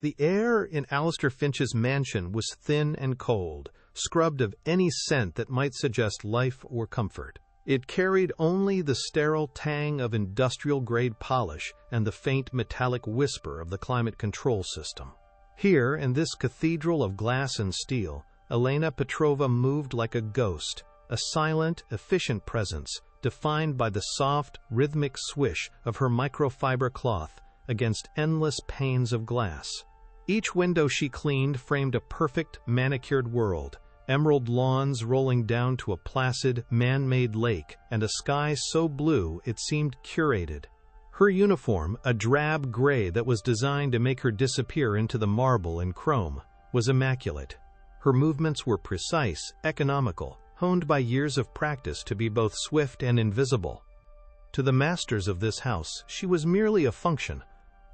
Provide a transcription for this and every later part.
The air in Alistair Finch's mansion was thin and cold, scrubbed of any scent that might suggest life or comfort. It carried only the sterile tang of industrial-grade polish and the faint metallic whisper of the climate control system. Here, in this cathedral of glass and steel, Elena Petrova moved like a ghost, a silent, efficient presence, defined by the soft, rhythmic swish of her microfiber cloth against endless panes of glass. Each window she cleaned framed a perfect, manicured world, emerald lawns rolling down to a placid, man-made lake, and a sky so blue it seemed curated. Her uniform, a drab gray that was designed to make her disappear into the marble and chrome, was immaculate. Her movements were precise, economical, honed by years of practice to be both swift and invisible. To the masters of this house, she was merely a function,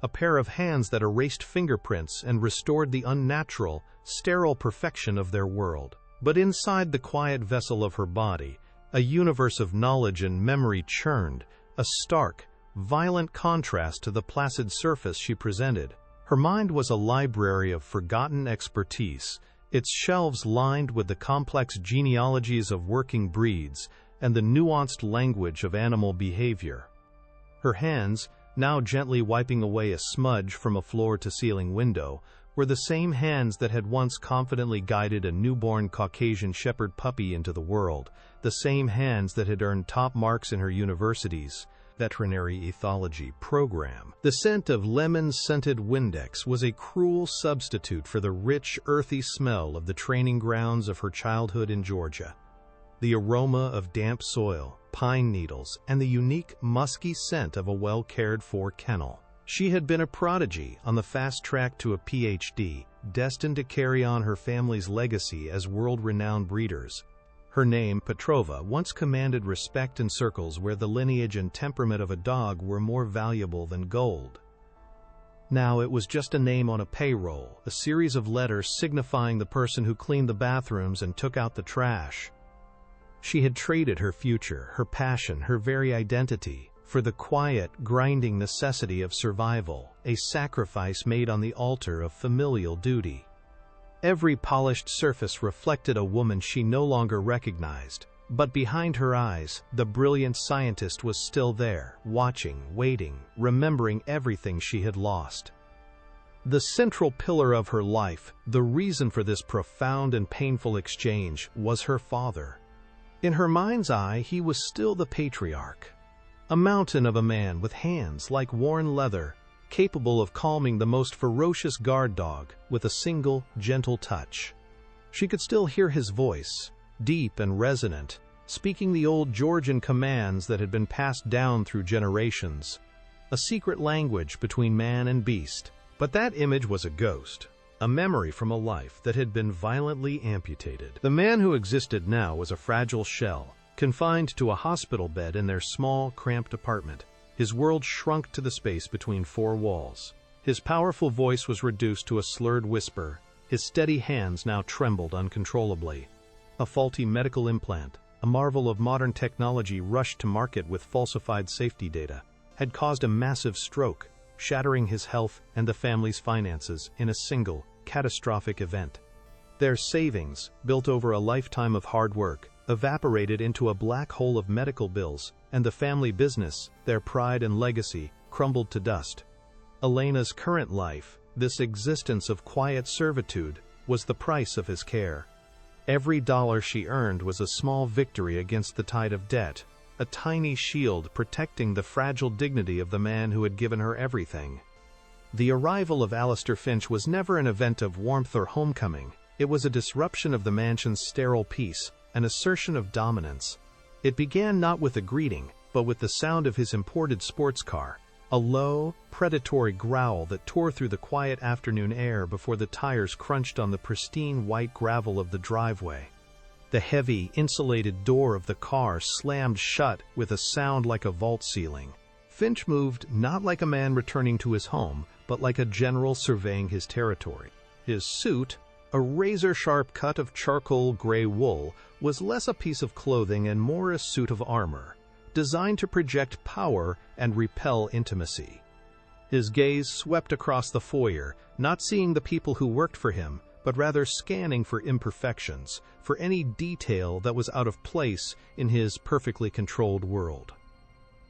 a pair of hands that erased fingerprints and restored the unnatural, sterile perfection of their world. But inside the quiet vessel of her body, a universe of knowledge and memory churned, a stark, violent contrast to the placid surface she presented. Her mind was a library of forgotten expertise, its shelves lined with the complex genealogies of working breeds and the nuanced language of animal behavior. Her hands, now gently wiping away a smudge from a floor-to-ceiling window, were the same hands that had once confidently guided a newborn Caucasian shepherd puppy into the world, the same hands that had earned top marks in her university's veterinary ethology program. The scent of lemon-scented Windex was a cruel substitute for the rich, earthy smell of the training grounds of her childhood in Georgia. The aroma of damp soil, pine needles, and the unique, musky scent of a well-cared-for kennel. She had been a prodigy on the fast track to a PhD, destined to carry on her family's legacy as world-renowned breeders. Her name, Petrova, once commanded respect in circles where the lineage and temperament of a dog were more valuable than gold. Now it was just a name on a payroll, a series of letters signifying the person who cleaned the bathrooms and took out the trash. She had traded her future, her passion, her very identity, for the quiet, grinding necessity of survival, a sacrifice made on the altar of familial duty. Every polished surface reflected a woman she no longer recognized, but behind her eyes, the brilliant scientist was still there, watching, waiting, remembering everything she had lost. The central pillar of her life, the reason for this profound and painful exchange, was her father. In her mind's eye, he was still the patriarch. A mountain of a man with hands like worn leather, capable of calming the most ferocious guard dog with a single, gentle touch. She could still hear his voice, deep and resonant, speaking the old Georgian commands that had been passed down through generations, a secret language between man and beast. But that image was a ghost, a memory from a life that had been violently amputated. The man who existed now was a fragile shell, confined to a hospital bed in their small, cramped apartment. His world shrunk to the space between four walls. His powerful voice was reduced to a slurred whisper. His steady hands now trembled uncontrollably. A faulty medical implant, a marvel of modern technology rushed to market with falsified safety data, had caused a massive stroke, shattering his health and the family's finances in a single, catastrophic event. Their savings, built over a lifetime of hard work, evaporated into a black hole of medical bills, and the family business, their pride and legacy, crumbled to dust. Elena's current life, this existence of quiet servitude, was the price of his care. Every dollar she earned was a small victory against the tide of debt, a tiny shield protecting the fragile dignity of the man who had given her everything. The arrival of Alistair Finch was never an event of warmth or homecoming. It was a disruption of the mansion's sterile peace, an assertion of dominance. It began not with a greeting, but with the sound of his imported sports car, a low, predatory growl that tore through the quiet afternoon air before the tires crunched on the pristine white gravel of the driveway. The heavy, insulated door of the car slammed shut with a sound like a vault ceiling. Finch moved not like a man returning to his home, but like a general surveying his territory. His suit, a razor-sharp cut of charcoal gray wool, was less a piece of clothing and more a suit of armor, designed to project power and repel intimacy. His gaze swept across the foyer, not seeing the people who worked for him, but rather scanning for imperfections, for any detail that was out of place in his perfectly controlled world.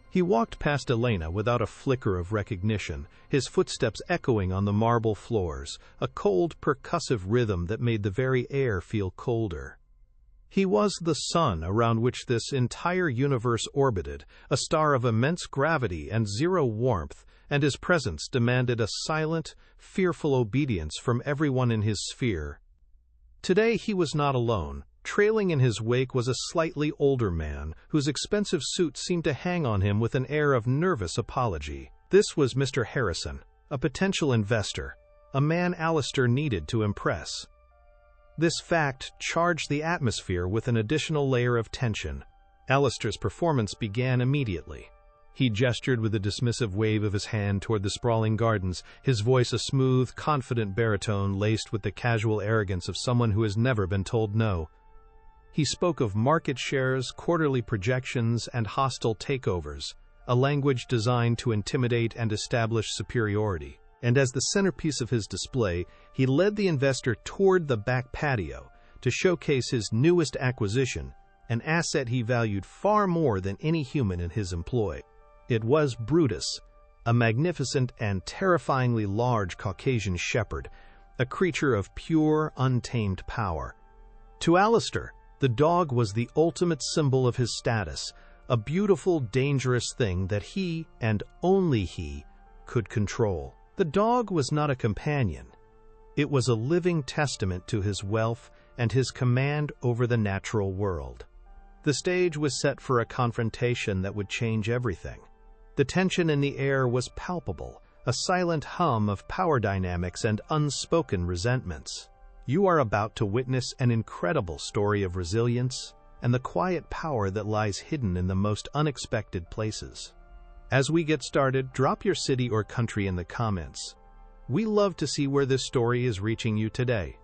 He walked past Elena without a flicker of recognition, his footsteps echoing on the marble floors, a cold, percussive rhythm that made the very air feel colder. He was the sun around which this entire universe orbited, a star of immense gravity and zero warmth, and his presence demanded a silent, fearful obedience from everyone in his sphere. Today he was not alone. Trailing in his wake was a slightly older man, whose expensive suit seemed to hang on him with an air of nervous apology. This was Mr. Harrison, a potential investor, a man Alistair needed to impress. This fact charged the atmosphere with an additional layer of tension. Alistair's performance began immediately. He gestured with a dismissive wave of his hand toward the sprawling gardens, his voice a smooth, confident baritone laced with the casual arrogance of someone who has never been told no. He spoke of market shares, quarterly projections, and hostile takeovers, a language designed to intimidate and establish superiority. And as the centerpiece of his display, he led the investor toward the back patio to showcase his newest acquisition, an asset he valued far more than any human in his employ. It was Brutus, a magnificent and terrifyingly large Caucasian shepherd, a creature of pure, untamed power. To Alistair, the dog was the ultimate symbol of his status, a beautiful, dangerous thing that he, and only he, could control. The dog was not a companion. It was a living testament to his wealth and his command over the natural world. The stage was set for a confrontation that would change everything. The tension in the air was palpable, a silent hum of power dynamics and unspoken resentments. You are about to witness an incredible story of resilience and the quiet power that lies hidden in the most unexpected places. As we get started, drop your city or country in the comments. We love to see where this story is reaching you today.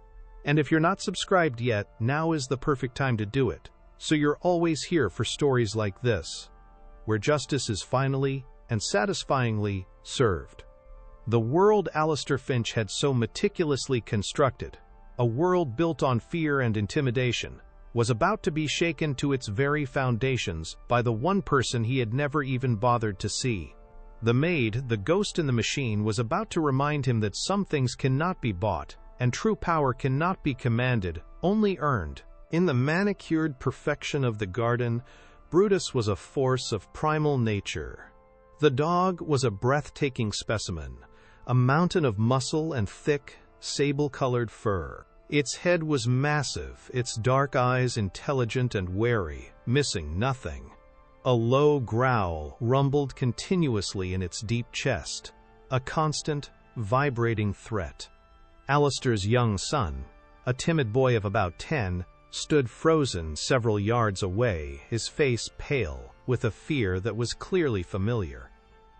And if you're not subscribed yet, now is the perfect time to do it, so you're always here for stories like this, where justice is finally and satisfyingly served. The world Alistair Finch had so meticulously constructed, a world built on fear and intimidation, was about to be shaken to its very foundations by the one person he had never even bothered to see. The Maid, the ghost in the machine, was about to remind him that some things cannot be bought, and true power cannot be commanded, only earned. In the manicured perfection of the garden, Brutus was a force of primal nature. The dog was a breathtaking specimen, a mountain of muscle and thick, sable-colored fur. Its head was massive, its dark eyes intelligent and wary, missing nothing. A low growl rumbled continuously in its deep chest, a constant, vibrating threat. Alistair's young son, a timid boy of about 10, stood frozen several yards away, his face pale, with a fear that was clearly familiar.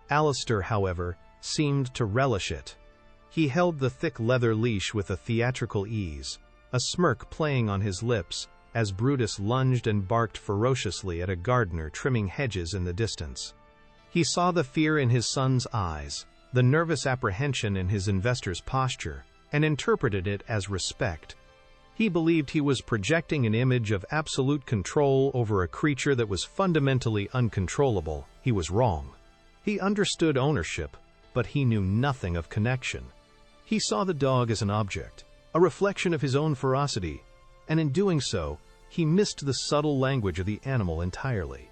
Alistair, however, seemed to relish it. He held the thick leather leash with a theatrical ease, a smirk playing on his lips as Brutus lunged and barked ferociously at a gardener trimming hedges in the distance. He saw the fear in his son's eyes, the nervous apprehension in his investor's posture, and interpreted it as respect. He believed he was projecting an image of absolute control over a creature that was fundamentally uncontrollable. He was wrong. He understood ownership, but he knew nothing of connection. He saw the dog as an object, a reflection of his own ferocity, and in doing so, he missed the subtle language of the animal entirely.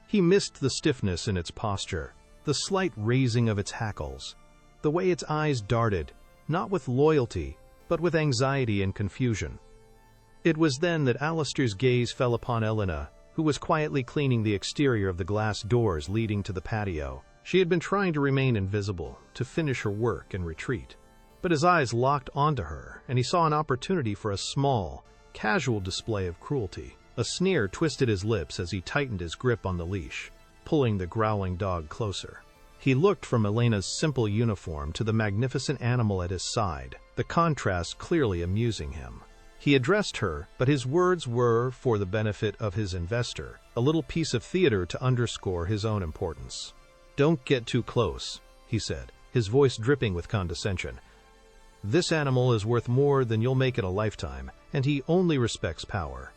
He missed the stiffness in its posture, the slight raising of its hackles, the way its eyes darted, not with loyalty, but with anxiety and confusion. It was then that Alistair's gaze fell upon Elena, who was quietly cleaning the exterior of the glass doors leading to the patio. She had been trying to remain invisible, to finish her work and retreat. But his eyes locked onto her, and he saw an opportunity for a small, casual display of cruelty. A sneer twisted his lips as he tightened his grip on the leash, pulling the growling dog closer. He looked from Elena's simple uniform to the magnificent animal at his side, the contrast clearly amusing him. He addressed her, but his words were for the benefit of his investor, a little piece of theater to underscore his own importance. "Don't get too close," he said, his voice dripping with condescension. "This animal is worth more than you'll make in a lifetime, and he only respects power."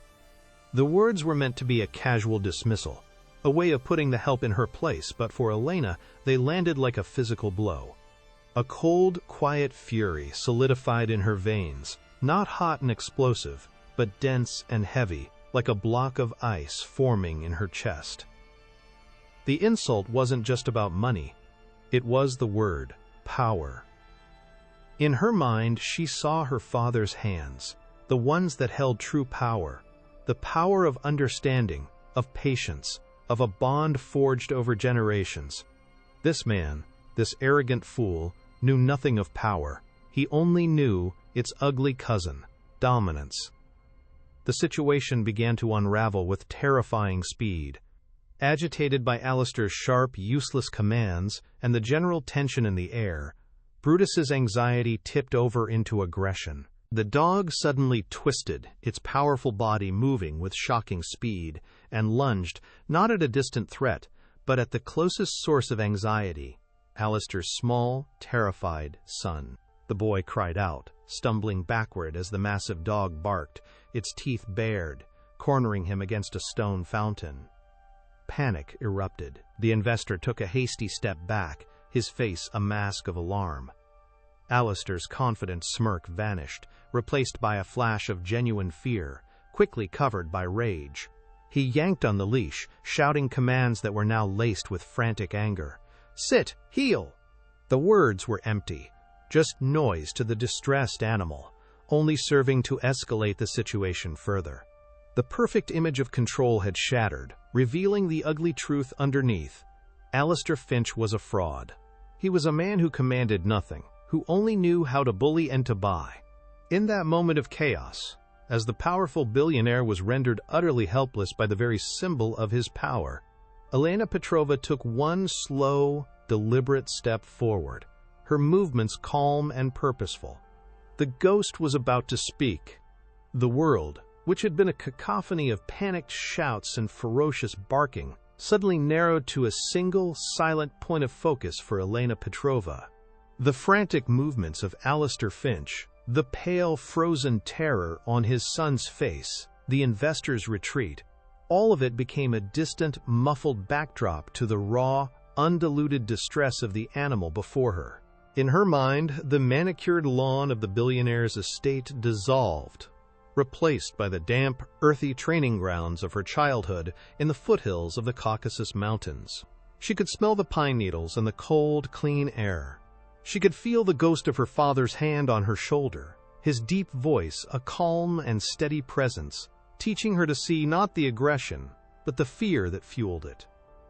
The words were meant to be a casual dismissal, a way of putting the help in her place, but for Elena, they landed like a physical blow. A cold, quiet fury solidified in her veins, not hot and explosive, but dense and heavy, like a block of ice forming in her chest. The insult wasn't just about money. It was the word, power. In her mind, she saw her father's hands, the ones that held true power, the power of understanding, of patience, of a bond forged over generations. This man, this arrogant fool, knew nothing of power. He only knew its ugly cousin, dominance. The situation began to unravel with terrifying speed. Agitated by Alistair's sharp, useless commands and the general tension in the air, Brutus's anxiety tipped over into aggression. The dog suddenly twisted, its powerful body moving with shocking speed, and lunged, not at a distant threat, but at the closest source of anxiety, Alistair's small, terrified son. The boy cried out, stumbling backward as the massive dog barked, its teeth bared, cornering him against a stone fountain. Panic erupted. The investor took a hasty step back, his face a mask of alarm. Alistair's confident smirk vanished, replaced by a flash of genuine fear, quickly covered by rage. He yanked on the leash, shouting commands that were now laced with frantic anger. "Sit! Heel!" The words were empty, just noise to the distressed animal, only serving to escalate the situation further. The perfect image of control had shattered, revealing the ugly truth underneath. Alistair Finch was a fraud. He was a man who commanded nothing, who only knew how to bully and to buy. In that moment of chaos, as the powerful billionaire was rendered utterly helpless by the very symbol of his power, Elena Petrova took one slow, deliberate step forward, her movements calm and purposeful. The ghost was about to speak. The world, which had been a cacophony of panicked shouts and ferocious barking, suddenly narrowed to a single, silent point of focus for Elena Petrova. The frantic movements of Alistair Finch, the pale, frozen terror on his son's face, the investor's retreat, all of it became a distant, muffled backdrop to the raw, undiluted distress of the animal before her. In her mind, the manicured lawn of the billionaire's estate dissolved, replaced by the damp, earthy training grounds of her childhood in the foothills of the Caucasus Mountains. She could smell the pine needles and the cold, clean air. She could feel the ghost of her father's hand on her shoulder, his deep voice a calm and steady presence, teaching her to see not the aggression, but the fear that fueled it.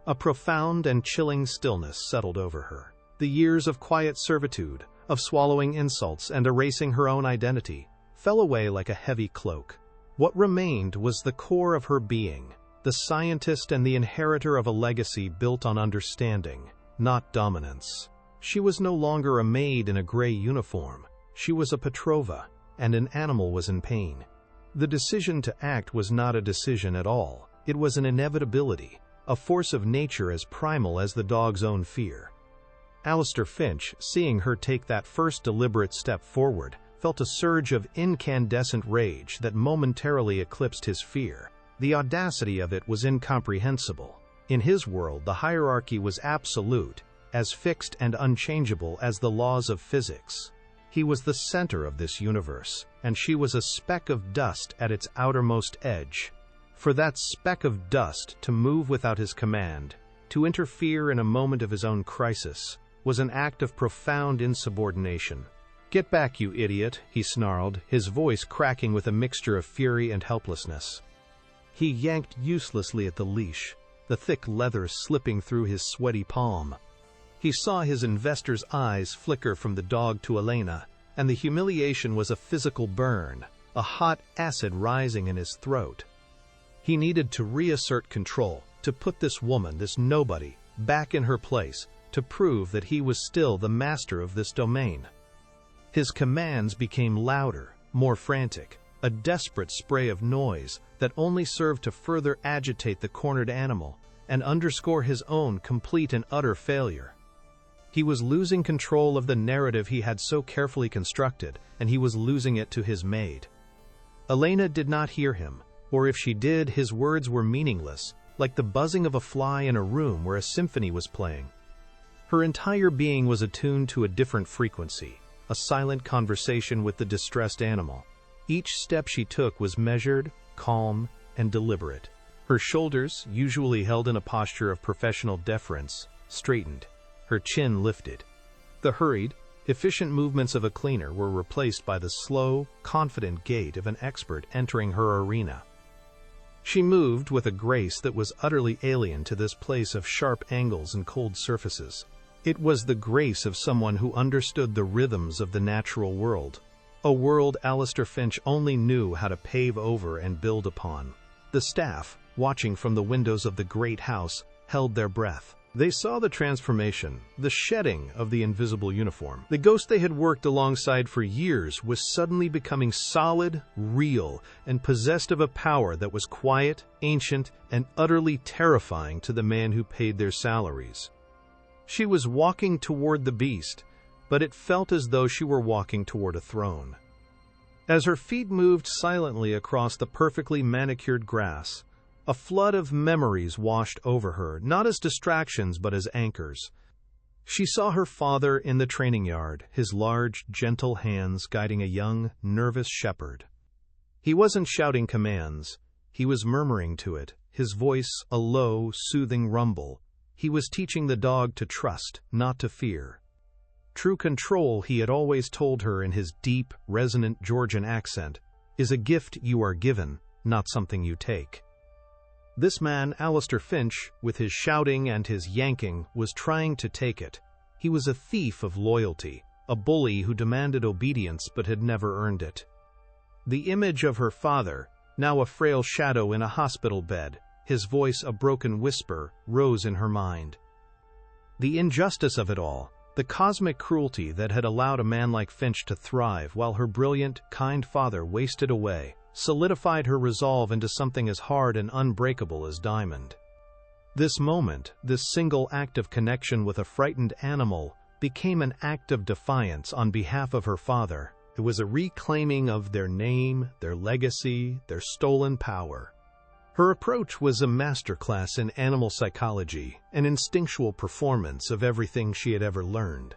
A profound and chilling stillness settled over her. The years of quiet servitude, of swallowing insults and erasing her own identity, fell away like a heavy cloak. What remained was the core of her being, the scientist and the inheritor of a legacy built on understanding, not dominance. She was no longer a maid in a gray uniform. She was a Petrova, and an animal was in pain. The decision to act was not a decision at all. It was an inevitability, a force of nature as primal as the dog's own fear. Alistair Finch, seeing her take that first deliberate step forward, felt a surge of incandescent rage that momentarily eclipsed his fear. The audacity of it was incomprehensible. In his world, the hierarchy was absolute, as fixed and unchangeable as the laws of physics. He was the center of this universe, and she was a speck of dust at its outermost edge. For that speck of dust to move without his command, to interfere in a moment of his own crisis, was an act of profound insubordination. "Get back, you idiot," he snarled, his voice cracking with a mixture of fury and helplessness. He yanked uselessly at the leash, the thick leather slipping through his sweaty palm. He saw his investor's eyes flicker from the dog to Elena, and the humiliation was a physical burn, a hot acid rising in his throat. He needed to reassert control, to put this woman, this nobody, back in her place, to prove that he was still the master of this domain. His commands became louder, more frantic, a desperate spray of noise that only served to further agitate the cornered animal and underscore his own complete and utter failure. He was losing control of the narrative he had so carefully constructed, and he was losing it to his maid. Elena did not hear him, or if she did, his words were meaningless, like the buzzing of a fly in a room where a symphony was playing. Her entire being was attuned to a different frequency, a silent conversation with the distressed animal. Each step she took was measured, calm, and deliberate. Her shoulders, usually held in a posture of professional deference, straightened. Her chin lifted. The hurried, efficient movements of a cleaner were replaced by the slow, confident gait of an expert entering her arena. She moved with a grace that was utterly alien to this place of sharp angles and cold surfaces. It was the grace of someone who understood the rhythms of the natural world, a world Alistair Finch only knew how to pave over and build upon. The staff, watching from the windows of the great house, held their breath. They saw the transformation, the shedding of the invisible uniform. The ghost they had worked alongside for years was suddenly becoming solid, real, and possessed of a power that was quiet, ancient, and utterly terrifying to the man who paid their salaries. She was walking toward the beast, but it felt as though she were walking toward a throne. As her feet moved silently across the perfectly manicured grass, a flood of memories washed over her, not as distractions but as anchors. She saw her father in the training yard, his large, gentle hands guiding a young, nervous shepherd. He wasn't shouting commands. He was murmuring to it, his voice a low, soothing rumble. He was teaching the dog to trust, not to fear. True control, he had always told her in his deep, resonant Georgian accent, is a gift you are given, not something you take. This man, Alistair Finch, with his shouting and his yanking, was trying to take it. He was a thief of loyalty, a bully who demanded obedience but had never earned it. The image of her father, now a frail shadow in a hospital bed, his voice a broken whisper, rose in her mind. The injustice of it all, the cosmic cruelty that had allowed a man like Finch to thrive while her brilliant, kind father wasted away, solidified her resolve into something as hard and unbreakable as diamond. This moment, this single act of connection with a frightened animal, became an act of defiance on behalf of her father. It was a reclaiming of their name, their legacy, their stolen power. Her approach was a masterclass in animal psychology, an instinctual performance of everything she had ever learned.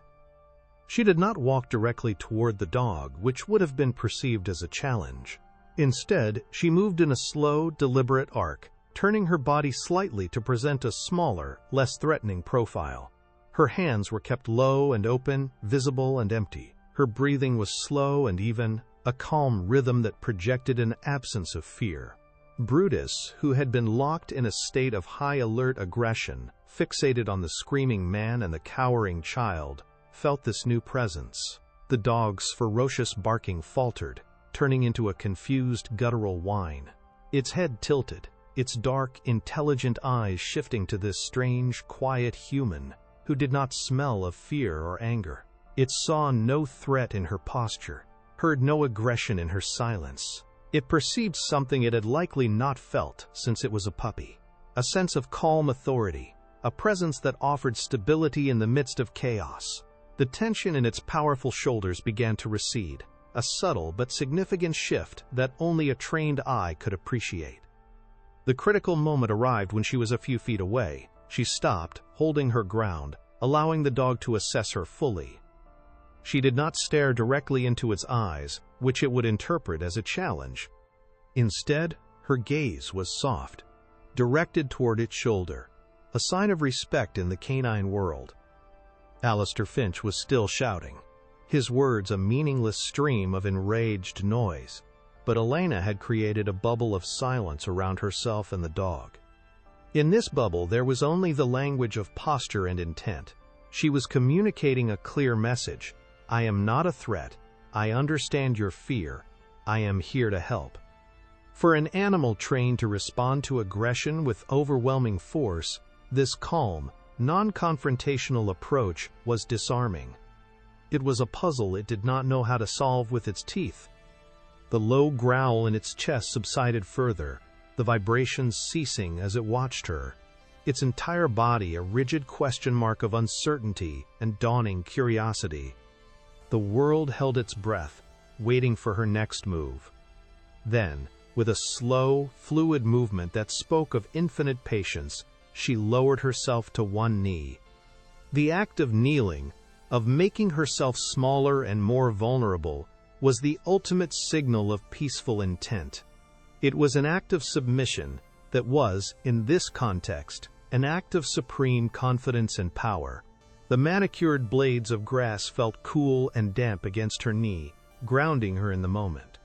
She did not walk directly toward the dog, which would have been perceived as a challenge. Instead, she moved in a slow, deliberate arc, turning her body slightly to present a smaller, less threatening profile. Her hands were kept low and open, visible and empty. Her breathing was slow and even, a calm rhythm that projected an absence of fear. Brutus, who had been locked in a state of high-alert aggression, fixated on the screaming man and the cowering child, felt this new presence. The dog's ferocious barking faltered, turning into a confused, guttural whine. Its head tilted, its dark, intelligent eyes shifting to this strange, quiet human who did not smell of fear or anger. It saw no threat in her posture, heard no aggression in her silence. It perceived something it had likely not felt since it was a puppy. A sense of calm authority, a presence that offered stability in the midst of chaos. The tension in its powerful shoulders began to recede, a subtle but significant shift that only a trained eye could appreciate. The critical moment arrived when she was a few feet away. She stopped, holding her ground, allowing the dog to assess her fully. She did not stare directly into its eyes, which it would interpret as a challenge. Instead, her gaze was soft, directed toward its shoulder, a sign of respect in the canine world. Alistair Finch was still shouting, his words a meaningless stream of enraged noise, but Elena had created a bubble of silence around herself and the dog. In this bubble there was only the language of posture and intent. She was communicating a clear message. I am not a threat. I understand your fear. I am here to help. For an animal trained to respond to aggression with overwhelming force, this calm, non-confrontational approach was disarming. It was a puzzle it did not know how to solve with its teeth. The low growl in its chest subsided further, the vibrations ceasing as it watched her. its entire body a rigid question mark of uncertainty and dawning curiosity. The world held its breath, waiting for her next move. Then, with a slow, fluid movement that spoke of infinite patience, she lowered herself to one knee. The act of kneeling, of making herself smaller and more vulnerable, was the ultimate signal of peaceful intent. It was an act of submission that was, in this context, an act of supreme confidence and power. The manicured blades of grass felt cool and damp against her knee, grounding her in the moment.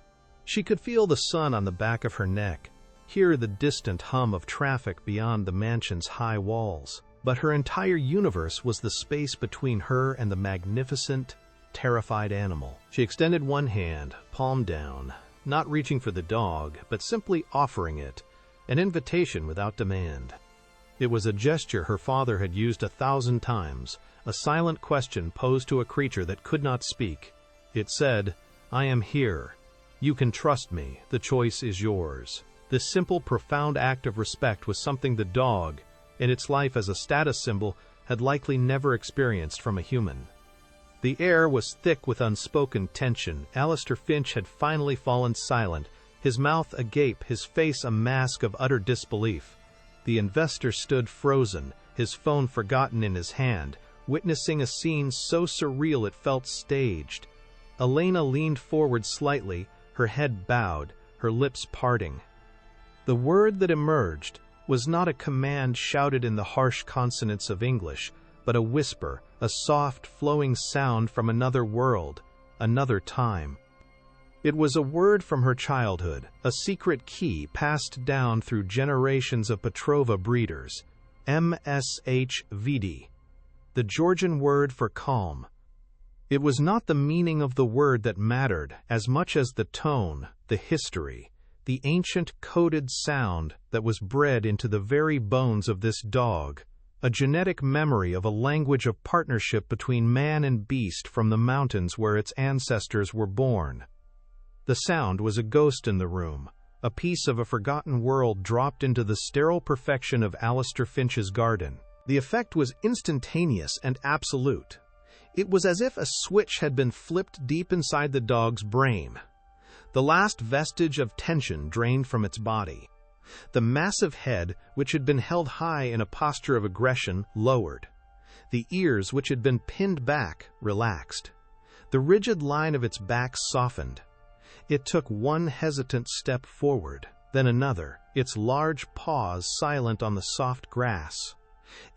She could feel the sun on the back of her neck, hear the distant hum of traffic beyond the mansion's high walls, but her entire universe was the space between her and the magnificent, terrified animal. She extended one hand, palm down, not reaching for the dog, but simply offering it, an invitation without demand. It was a gesture her father had used 1,000 times, a silent question posed to a creature that could not speak. It said, "I am here. You can trust me. The choice is yours." This simple, profound act of respect was something the dog, in its life as a status symbol, had likely never experienced from a human. The air was thick with unspoken tension. Alistair Finch had finally fallen silent, his mouth agape, his face a mask of utter disbelief. The investor stood frozen, his phone forgotten in his hand, witnessing a scene so surreal it felt staged. Elena leaned forward slightly, her head bowed, her lips parting. The word that emerged was not a command shouted in the harsh consonants of English, but a whisper, a soft, flowing sound from another world, another time. It was a word from her childhood, a secret key passed down through generations of Petrova breeders. MSHVD, the Georgian word for calm. It was not the meaning of the word that mattered as much as the tone, the history, the ancient coded sound that was bred into the very bones of this dog, a genetic memory of a language of partnership between man and beast from the mountains where its ancestors were born. The sound was a ghost in the room, a piece of a forgotten world dropped into the sterile perfection of Alistair Finch's garden. The effect was instantaneous and absolute. It was as if a switch had been flipped deep inside the dog's brain. The last vestige of tension drained from its body. The massive head, which had been held high in a posture of aggression, lowered. The ears, which had been pinned back, relaxed. The rigid line of its back softened. It took one hesitant step forward, then another, its large paws silent on the soft grass.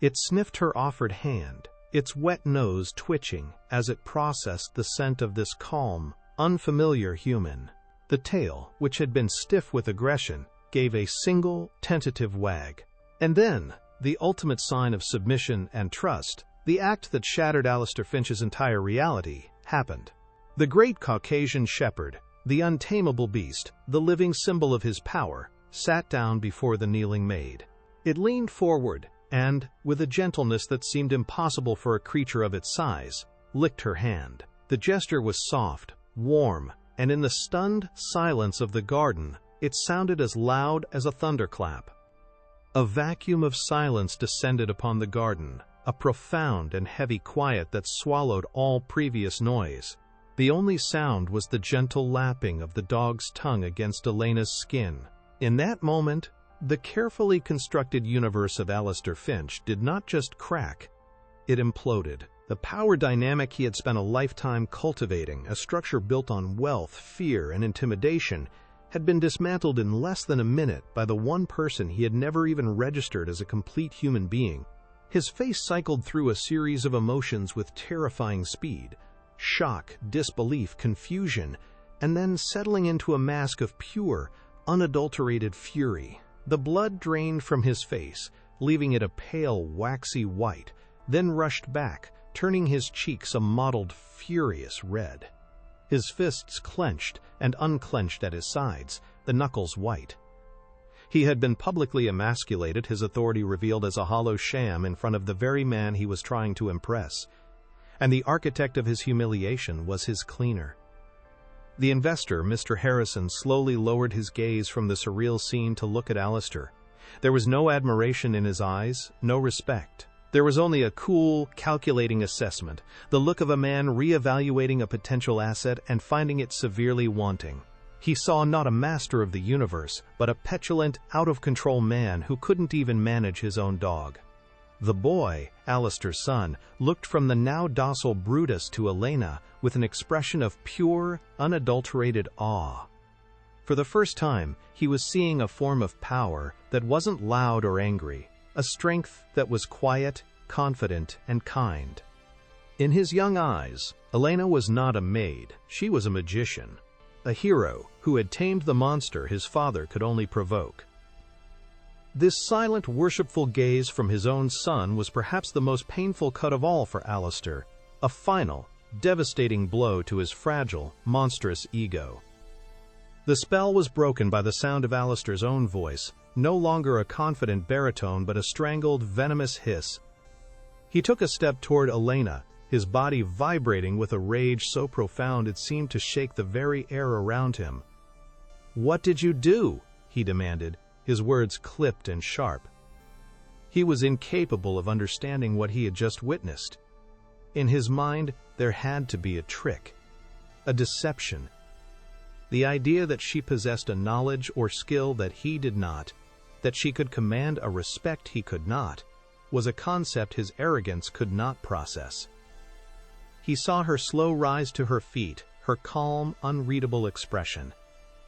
It sniffed her offered hand, its wet nose twitching as it processed the scent of this calm, unfamiliar human. The tail, which had been stiff with aggression, gave a single, tentative wag. And then, the ultimate sign of submission and trust, the act that shattered Alistair Finch's entire reality, happened. The great Caucasian shepherd, the untamable beast, the living symbol of his power, sat down before the kneeling maid. It leaned forward and, with a gentleness that seemed impossible for a creature of its size, licked her hand. The gesture was soft, warm, and in the stunned silence of the garden, it sounded as loud as a thunderclap. A vacuum of silence descended upon the garden, a profound and heavy quiet that swallowed all previous noise. The only sound was the gentle lapping of the dog's tongue against Elena's skin. In that moment, the carefully constructed universe of Alistair Finch did not just crack, it imploded. The power dynamic he had spent a lifetime cultivating, a structure built on wealth, fear, and intimidation, had been dismantled in less than a minute by the one person he had never even registered as a complete human being. His face cycled through a series of emotions with terrifying speed: shock, disbelief, confusion, and then settling into a mask of pure, unadulterated fury. The blood drained from his face, leaving it a pale, waxy white, then rushed back, turning his cheeks a mottled, furious red. His fists clenched and unclenched at his sides, the knuckles white. He had been publicly emasculated, his authority revealed as a hollow sham in front of the very man he was trying to impress. And the architect of his humiliation was his cleaner. The investor, Mr. Harrison, slowly lowered his gaze from the surreal scene to look at Alistair. There was no admiration in his eyes, no respect. There was only a cool, calculating assessment, the look of a man re-evaluating a potential asset and finding it severely wanting. He saw not a master of the universe, but a petulant, out-of-control man who couldn't even manage his own dog. The boy, Alistair's son, looked from the now docile Brutus to Elena with an expression of pure, unadulterated awe. For the first time, he was seeing a form of power that wasn't loud or angry, a strength that was quiet, confident, and kind. In his young eyes, Elena was not a maid, she was a magician, a hero who had tamed the monster his father could only provoke. This silent, worshipful gaze from his own son was perhaps the most painful cut of all for Alistair, a final, devastating blow to his fragile, monstrous ego. The spell was broken by the sound of Alistair's own voice, no longer a confident baritone but a strangled, venomous hiss. He took a step toward Elena, his body vibrating with a rage so profound it seemed to shake the very air around him. "What did you do?" he demanded, his words clipped and sharp. He was incapable of understanding what he had just witnessed. In his mind, there had to be a trick, a deception. The idea that she possessed a knowledge or skill that he did not, that she could command a respect he could not, was a concept his arrogance could not process. He saw her slow rise to her feet, her calm, unreadable expression,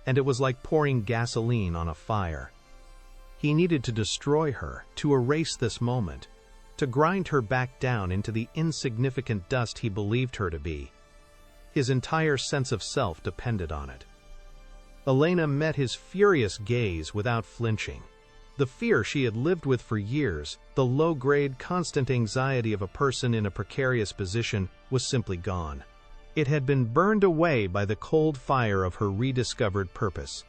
and it was like pouring gasoline on a fire. He needed to destroy her, to erase this moment, to grind her back down into the insignificant dust he believed her to be. His entire sense of self depended on it. Elena met his furious gaze without flinching. The fear she had lived with for years, the low-grade, constant anxiety of a person in a precarious position, was simply gone. It had been burned away by the cold fire of her rediscovered purpose.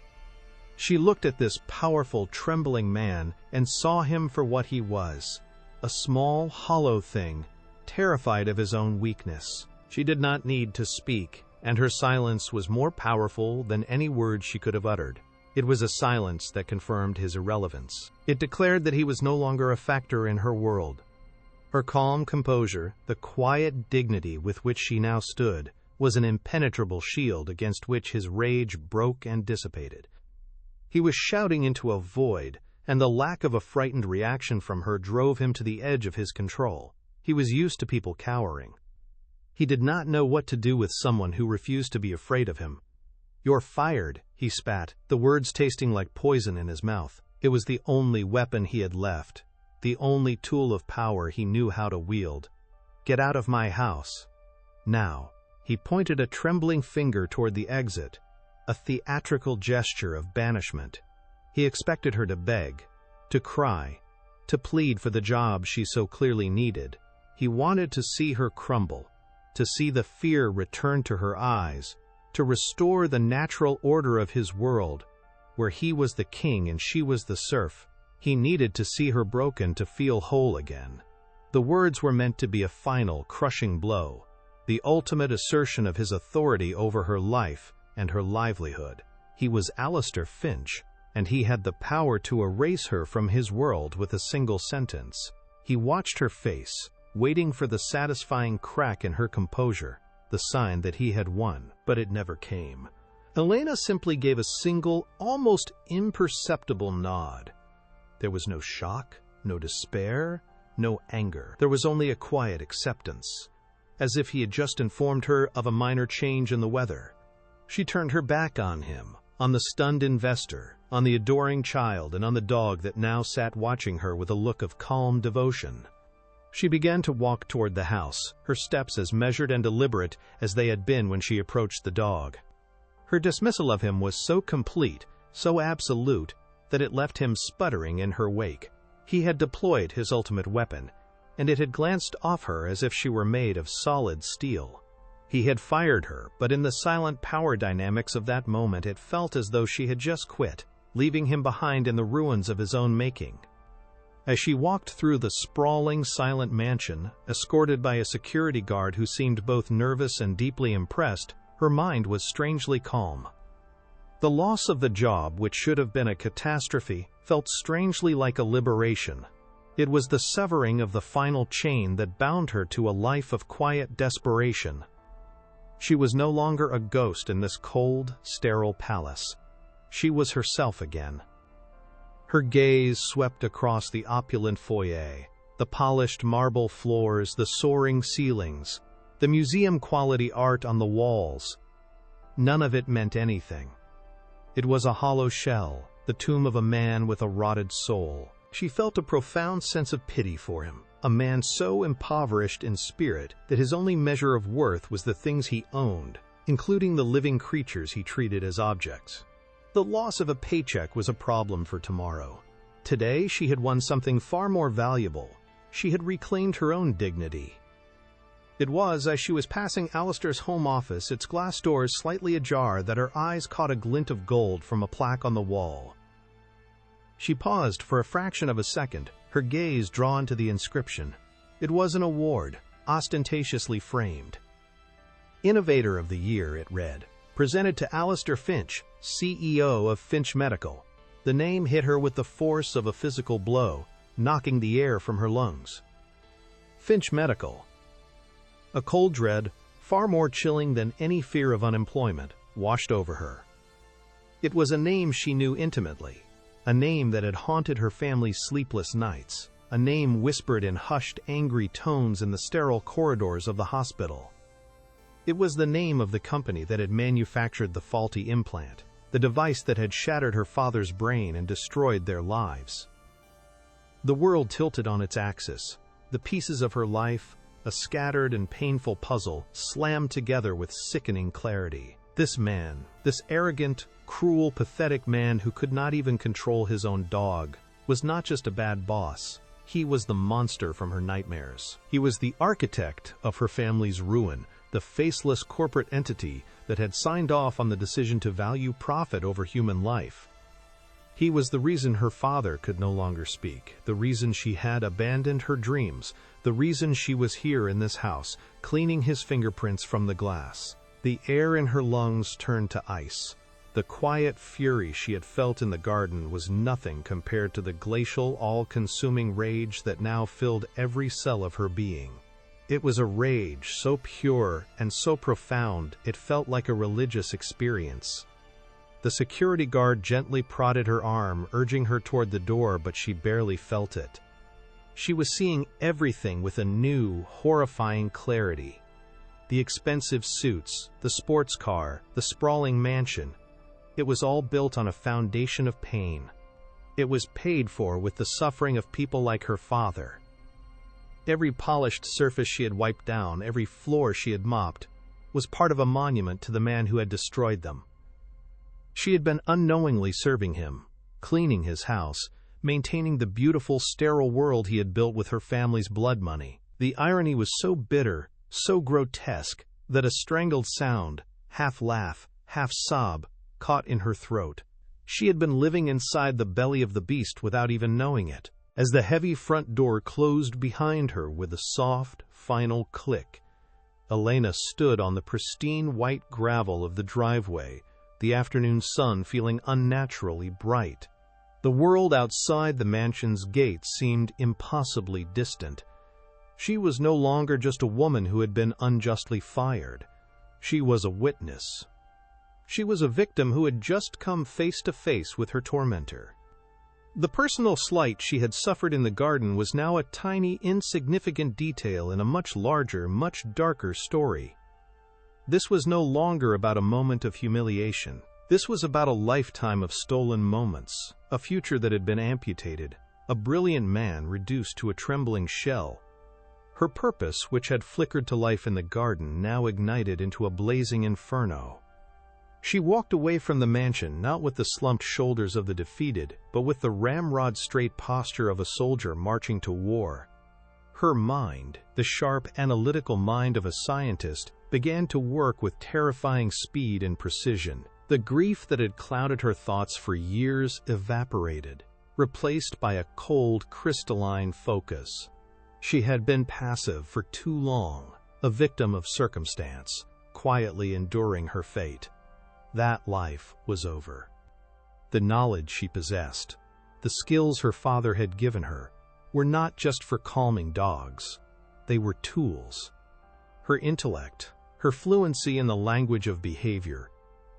She looked at this powerful, trembling man and saw him for what he was, a small, hollow thing, terrified of his own weakness. She did not need to speak, and her silence was more powerful than any words she could have uttered. It was a silence that confirmed his irrelevance. It declared that he was no longer a factor in her world. Her calm composure, the quiet dignity with which she now stood, was an impenetrable shield against which his rage broke and dissipated. He was shouting into a void, and the lack of a frightened reaction from her drove him to the edge of his control. He was used to people cowering. He did not know what to do with someone who refused to be afraid of him. "You're fired," he spat, the words tasting like poison in his mouth. It was the only weapon he had left, the only tool of power he knew how to wield. "Get out of my house. Now." He pointed a trembling finger toward the exit, a theatrical gesture of banishment. He expected her to beg, to cry, to plead for the job she so clearly needed. He wanted to see her crumble, to see the fear return to her eyes, to restore the natural order of his world, where he was the king and she was the serf. He needed to see her broken to feel whole again. The words were meant to be a final, crushing blow, the ultimate assertion of his authority over her life and her livelihood. He was Alistair Finch, and he had the power to erase her from his world with a single sentence. He watched her face, waiting for the satisfying crack in her composure, the sign that he had won, but it never came. Elena simply gave a single, almost imperceptible nod. There was no shock, no despair, no anger. There was only a quiet acceptance, as if he had just informed her of a minor change in the weather. She turned her back on him, on the stunned investor, on the adoring child, and on the dog that now sat watching her with a look of calm devotion. She began to walk toward the house, her steps as measured and deliberate as they had been when she approached the dog. Her dismissal of him was so complete, so absolute, that it left him sputtering in her wake. He had deployed his ultimate weapon, and it had glanced off her as if she were made of solid steel. He had fired her, but in the silent power dynamics of that moment it felt as though she had just quit, leaving him behind in the ruins of his own making. As she walked through the sprawling, silent mansion, escorted by a security guard who seemed both nervous and deeply impressed, her mind was strangely calm. The loss of the job, which should have been a catastrophe, felt strangely like a liberation. It was the severing of the final chain that bound her to a life of quiet desperation. She was no longer a ghost in this cold, sterile palace. She was herself again. Her gaze swept across the opulent foyer, the polished marble floors, the soaring ceilings, the museum-quality art on the walls. None of it meant anything. It was a hollow shell, the tomb of a man with a rotted soul. She felt a profound sense of pity for him, a man so impoverished in spirit that his only measure of worth was the things he owned, including the living creatures he treated as objects. The loss of a paycheck was a problem for tomorrow. Today, she had won something far more valuable. She had reclaimed her own dignity. It was as she was passing Alistair's home office, its glass doors slightly ajar, that her eyes caught a glint of gold from a plaque on the wall. She paused for a fraction of a second, her gaze drawn to the inscription. It was an award, ostentatiously framed. Innovator of the Year, it read. Presented to Alistair Finch, CEO of Finch Medical. The name hit her with the force of a physical blow, knocking the air from her lungs. Finch Medical. A cold dread, far more chilling than any fear of unemployment, washed over her. It was a name she knew intimately, a name that had haunted her family's sleepless nights, a name whispered in hushed, angry tones in the sterile corridors of the hospital. It was the name of the company that had manufactured the faulty implant, the device that had shattered her father's brain and destroyed their lives. The world tilted on its axis. The pieces of her life, a scattered and painful puzzle, slammed together with sickening clarity. This man, this arrogant, cruel, pathetic man who could not even control his own dog, was not just a bad boss. He was the monster from her nightmares. He was the architect of her family's ruin, the faceless corporate entity that had signed off on the decision to value profit over human life. He was the reason her father could no longer speak, the reason she had abandoned her dreams, the reason she was here in this house, cleaning his fingerprints from the glass. The air in her lungs turned to ice. The quiet fury she had felt in the garden was nothing compared to the glacial, all-consuming rage that now filled every cell of her being. It was a rage so pure and so profound it felt like a religious experience. The security guard gently prodded her arm, urging her toward the door, but she barely felt it. She was seeing everything with a new, horrifying clarity. The expensive suits, the sports car, the sprawling mansion. It was all built on a foundation of pain. It was paid for with the suffering of people like her father. Every polished surface she had wiped down, every floor she had mopped, was part of a monument to the man who had destroyed them. She had been unknowingly serving him, cleaning his house, maintaining the beautiful, sterile world he had built with her family's blood money. The irony was so bitter, so grotesque, that a strangled sound, half laugh, half sob, caught in her throat. She had been living inside the belly of the beast without even knowing it. As the heavy front door closed behind her with a soft, final click, Elena stood on the pristine white gravel of the driveway, the afternoon sun feeling unnaturally bright. The world outside the mansion's gates seemed impossibly distant. She was no longer just a woman who had been unjustly fired. She was a witness. She was a victim who had just come face to face with her tormentor. The personal slight she had suffered in the garden was now a tiny, insignificant detail in a much larger, much darker story. This was no longer about a moment of humiliation. This was about a lifetime of stolen moments, a future that had been amputated, a brilliant man reduced to a trembling shell. Her purpose, which had flickered to life in the garden, now ignited into a blazing inferno. She walked away from the mansion not with the slumped shoulders of the defeated, but with the ramrod-straight posture of a soldier marching to war. Her mind, the sharp, analytical mind of a scientist, began to work with terrifying speed and precision. The grief that had clouded her thoughts for years evaporated, replaced by a cold, crystalline focus. She had been passive for too long, a victim of circumstance, quietly enduring her fate. That life was over. The knowledge she possessed, the skills her father had given her, were not just for calming dogs. They were tools. Her intellect, her fluency in the language of behavior,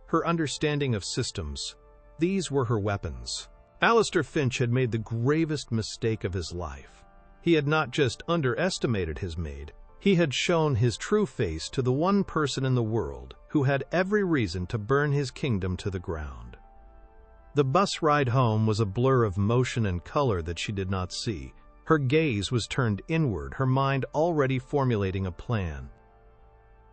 her understanding of systems, these were her weapons. Alistair Finch had made the gravest mistake of his life. He had not just underestimated his maid, he had shown his true face to the one person in the world who had every reason to burn his kingdom to the ground. The bus ride home was a blur of motion and color that she did not see. Her gaze was turned inward, her mind already formulating a plan.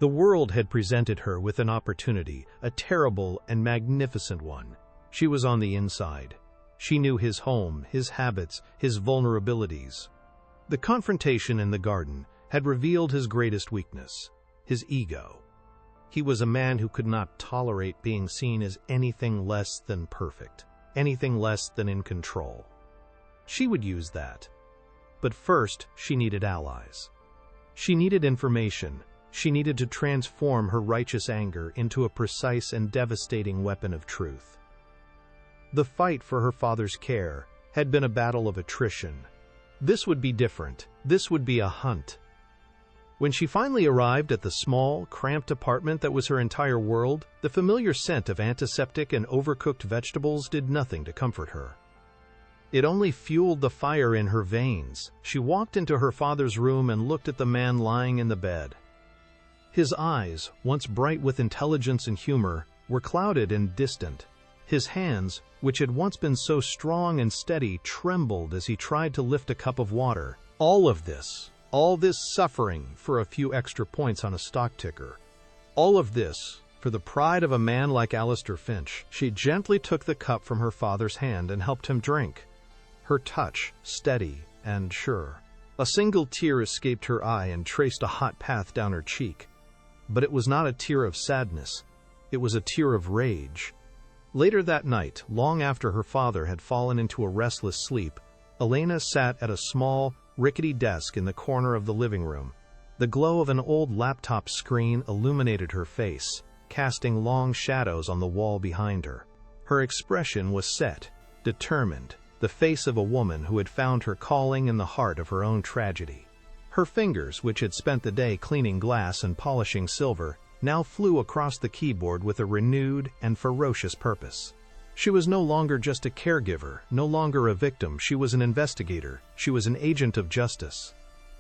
The world had presented her with an opportunity, a terrible and magnificent one. She was on the inside. She knew his home, his habits, his vulnerabilities. The confrontation in the garden had revealed his greatest weakness, his ego. He was a man who could not tolerate being seen as anything less than perfect, anything less than in control. She would use that. But first, she needed allies. She needed information. She needed to transform her righteous anger into a precise and devastating weapon of truth. The fight for her father's care had been a battle of attrition. This would be different. This would be a hunt. When she finally arrived at the small, cramped apartment that was her entire world, the familiar scent of antiseptic and overcooked vegetables did nothing to comfort her. It only fueled the fire in her veins. She walked into her father's room and looked at the man lying in the bed. His eyes, once bright with intelligence and humor, were clouded and distant. His hands, which had once been so strong and steady, trembled as he tried to lift a cup of water. All this suffering for a few extra points on a stock ticker. All of this for the pride of a man like Alistair Finch. She gently took the cup from her father's hand and helped him drink. Her touch, steady and sure. A single tear escaped her eye and traced a hot path down her cheek. But it was not a tear of sadness. It was a tear of rage. Later that night, long after her father had fallen into a restless sleep, Elena sat at a small, rickety desk in the corner of the living room. The glow of an old laptop screen illuminated her face, casting long shadows on the wall behind her. Her expression was set, determined, the face of a woman who had found her calling in the heart of her own tragedy. Her fingers, which had spent the day cleaning glass and polishing silver, now flew across the keyboard with a renewed and ferocious purpose. She was no longer just a caregiver, no longer a victim. She was an investigator. She was an agent of justice.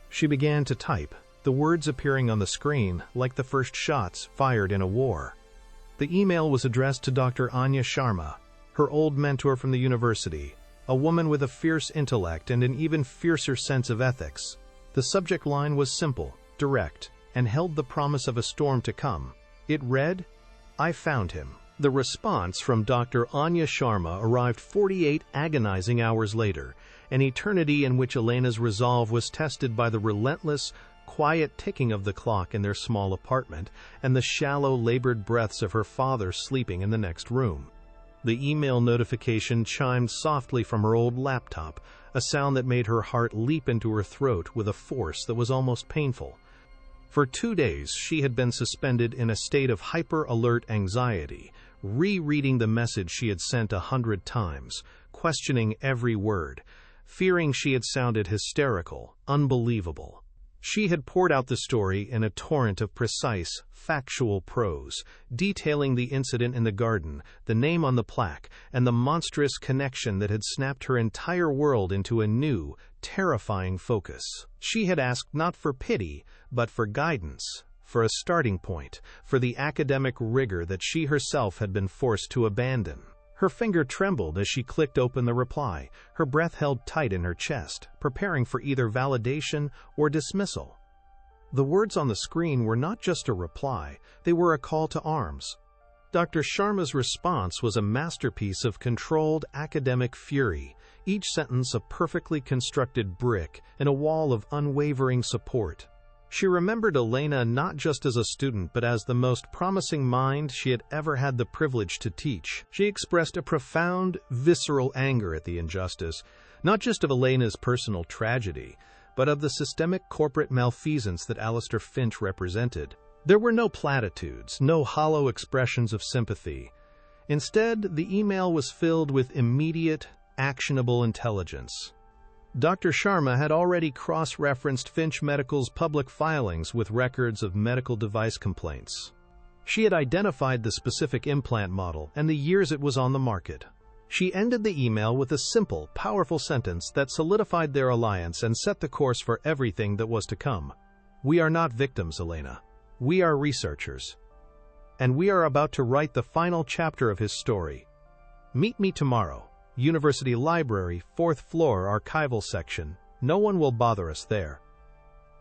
She began to type, the words appearing on the screen like the first shots fired in a war. The email was addressed to Dr. Anya Sharma, her old mentor from the university, a woman with a fierce intellect and an even fiercer sense of ethics. The subject line was simple, direct, and held the promise of a storm to come. It read, "I found him." The response from Dr. Anya Sharma arrived 48 agonizing hours later, an eternity in which Elena's resolve was tested by the relentless, quiet ticking of the clock in their small apartment and the shallow, labored breaths of her father sleeping in the next room. The email notification chimed softly from her old laptop, a sound that made her heart leap into her throat with a force that was almost painful. For 2 days, she had been suspended in a state of hyper-alert anxiety, rereading the message she had sent 100 times, questioning every word, fearing she had sounded hysterical, unbelievable. She had poured out the story in a torrent of precise, factual prose, detailing the incident in the garden, the name on the plaque, and the monstrous connection that had snapped her entire world into a new, terrifying focus. She had asked not for pity, but for guidance, for a starting point, for the academic rigor that she herself had been forced to abandon. Her finger trembled as she clicked open the reply, her breath held tight in her chest, preparing for either validation or dismissal. The words on the screen were not just a reply, they were a call to arms. Dr. Sharma's response was a masterpiece of controlled academic fury, each sentence a perfectly constructed brick in a wall of unwavering support. She remembered Elena not just as a student, but as the most promising mind she had ever had the privilege to teach. She expressed a profound, visceral anger at the injustice, not just of Elena's personal tragedy, but of the systemic corporate malfeasance that Alistair Finch represented. There were no platitudes, no hollow expressions of sympathy. Instead, the email was filled with immediate, actionable intelligence. Dr. Sharma had already cross-referenced Finch Medical's public filings with records of medical device complaints. She had identified the specific implant model and the years it was on the market. She ended the email with a simple, powerful sentence that solidified their alliance and set the course for everything that was to come. "We are not victims, Elena. We are researchers. And we are about to write the final chapter of his story. Meet me tomorrow. University Library, 4th floor, archival section. No one will bother us there."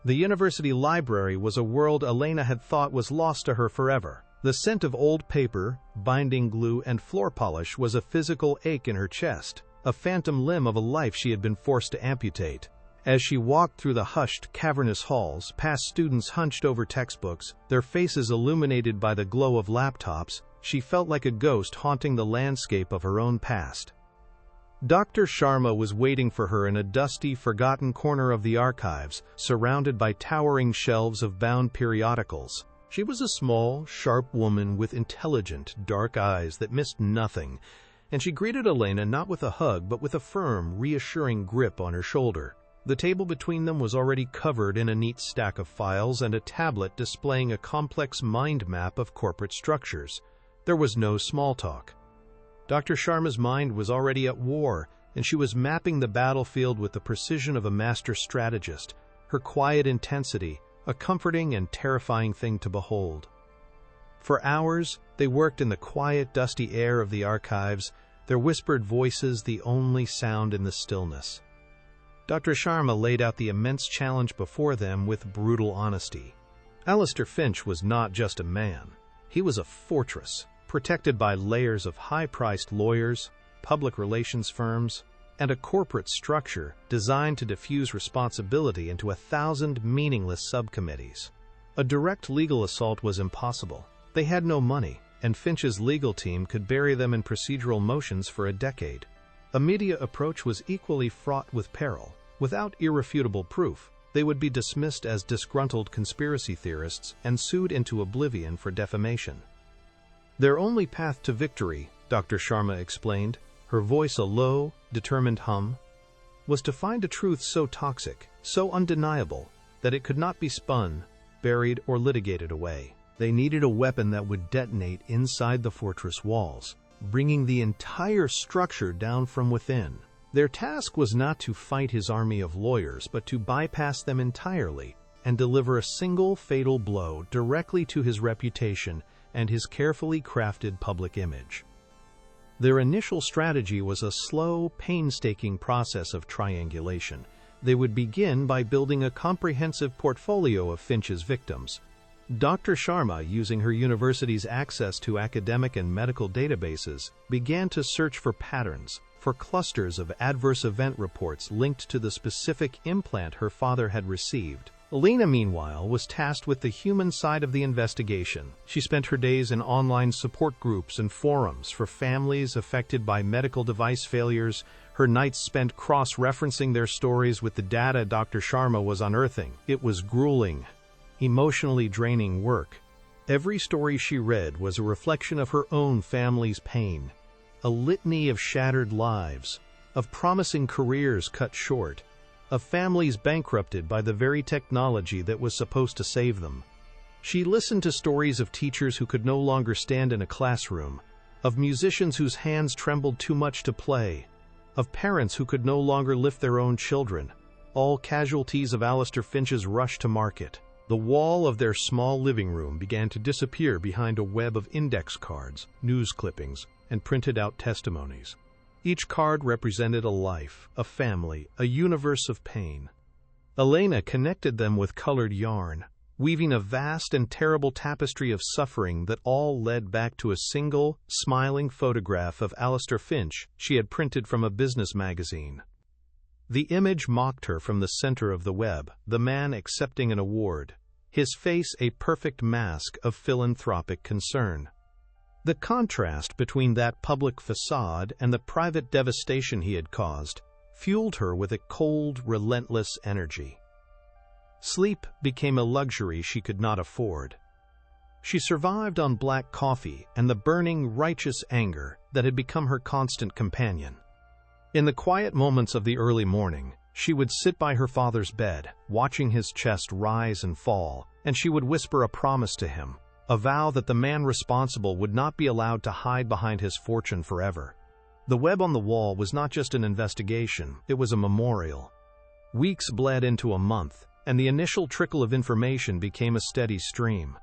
The University Library was a world Elena had thought was lost to her forever. The scent of old paper, binding glue, and floor polish was a physical ache in her chest, a phantom limb of a life she had been forced to amputate. As she walked through the hushed, cavernous halls, past students hunched over textbooks, their faces illuminated by the glow of laptops, she felt like a ghost haunting the landscape of her own past. Dr. Sharma was waiting for her in a dusty, forgotten corner of the archives, surrounded by towering shelves of bound periodicals. She was a small, sharp woman with intelligent, dark eyes that missed nothing, and she greeted Elena not with a hug but with a firm, reassuring grip on her shoulder. The table between them was already covered in a neat stack of files and a tablet displaying a complex mind map of corporate structures. There was no small talk. Dr. Sharma's mind was already at war, and she was mapping the battlefield with the precision of a master strategist, her quiet intensity a comforting and terrifying thing to behold. For hours, they worked in the quiet, dusty air of the archives, their whispered voices the only sound in the stillness. Dr. Sharma laid out the immense challenge before them with brutal honesty. Alistair Finch was not just a man. He was a fortress, protected by layers of high-priced lawyers, public relations firms, and a corporate structure designed to diffuse responsibility into 1,000 meaningless subcommittees. A direct legal assault was impossible. They had no money, and Finch's legal team could bury them in procedural motions for a decade. A media approach was equally fraught with peril. Without irrefutable proof, they would be dismissed as disgruntled conspiracy theorists and sued into oblivion for defamation. Their only path to victory, Dr. Sharma explained, her voice a low, determined hum, was to find a truth so toxic, so undeniable, that it could not be spun, buried, or litigated away. They needed a weapon that would detonate inside the fortress walls, bringing the entire structure down from within. Their task was not to fight his army of lawyers, but to bypass them entirely and deliver a single fatal blow directly to his reputation and his carefully crafted public image. Their initial strategy was a slow, painstaking process of triangulation. They would begin by building a comprehensive portfolio of Finch's victims. Dr. Sharma, using her university's access to academic and medical databases, began to search for patterns, for clusters of adverse event reports linked to the specific implant her father had received. Elena, meanwhile, was tasked with the human side of the investigation. She spent her days in online support groups and forums for families affected by medical device failures, her nights spent cross-referencing their stories with the data Dr. Sharma was unearthing. It was grueling, emotionally draining work. Every story she read was a reflection of her own family's pain, a litany of shattered lives, of promising careers cut short, of families bankrupted by the very technology that was supposed to save them. She listened to stories of teachers who could no longer stand in a classroom, of musicians whose hands trembled too much to play, of parents who could no longer lift their own children, all casualties of Alistair Finch's rush to market. The wall of their small living room began to disappear behind a web of index cards, news clippings, and printed-out testimonies. Each card represented a life, a family, a universe of pain. Elena connected them with colored yarn, weaving a vast and terrible tapestry of suffering that all led back to a single, smiling photograph of Alistair Finch she had printed from a business magazine. The image mocked her from the center of the web, the man accepting an award, his face a perfect mask of philanthropic concern. The contrast between that public facade and the private devastation he had caused fueled her with a cold, relentless energy. Sleep became a luxury she could not afford. She survived on black coffee and the burning, righteous anger that had become her constant companion. In the quiet moments of the early morning, she would sit by her father's bed, watching his chest rise and fall, and she would whisper a promise to him, a vow that the man responsible would not be allowed to hide behind his fortune forever. The web on the wall was not just an investigation, it was a memorial. Weeks bled into a month, and the initial trickle of information became a steady stream.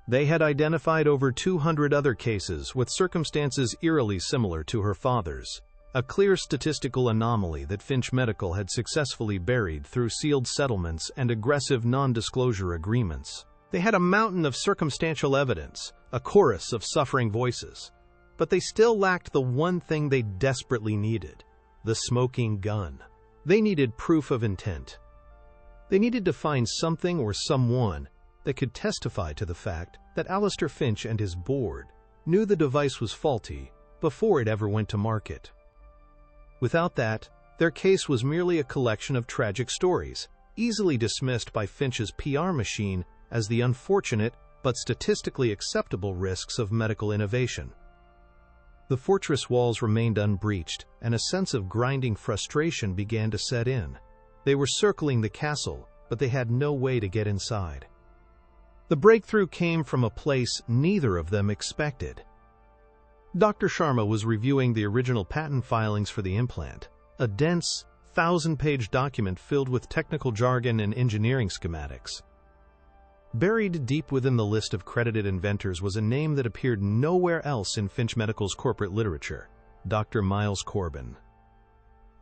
They had identified over 200 other cases with circumstances eerily similar to her father's, a clear statistical anomaly that Finch Medical had successfully buried through sealed settlements and aggressive non-disclosure agreements. They had a mountain of circumstantial evidence, a chorus of suffering voices. But they still lacked the one thing they desperately needed: the smoking gun. They needed proof of intent. They needed to find something or someone that could testify to the fact that Alistair Finch and his board knew the device was faulty before it ever went to market. Without that, their case was merely a collection of tragic stories, easily dismissed by Finch's PR machine as the unfortunate but statistically acceptable risks of medical innovation. The fortress walls remained unbreached, and a sense of grinding frustration began to set in. They were circling the castle, but they had no way to get inside. The breakthrough came from a place neither of them expected. Dr. Sharma was reviewing the original patent filings for the implant, a dense, 1,000-page document filled with technical jargon and engineering schematics. Buried deep within the list of credited inventors was a name that appeared nowhere else in Finch Medical's corporate literature: Dr. Miles Corbin.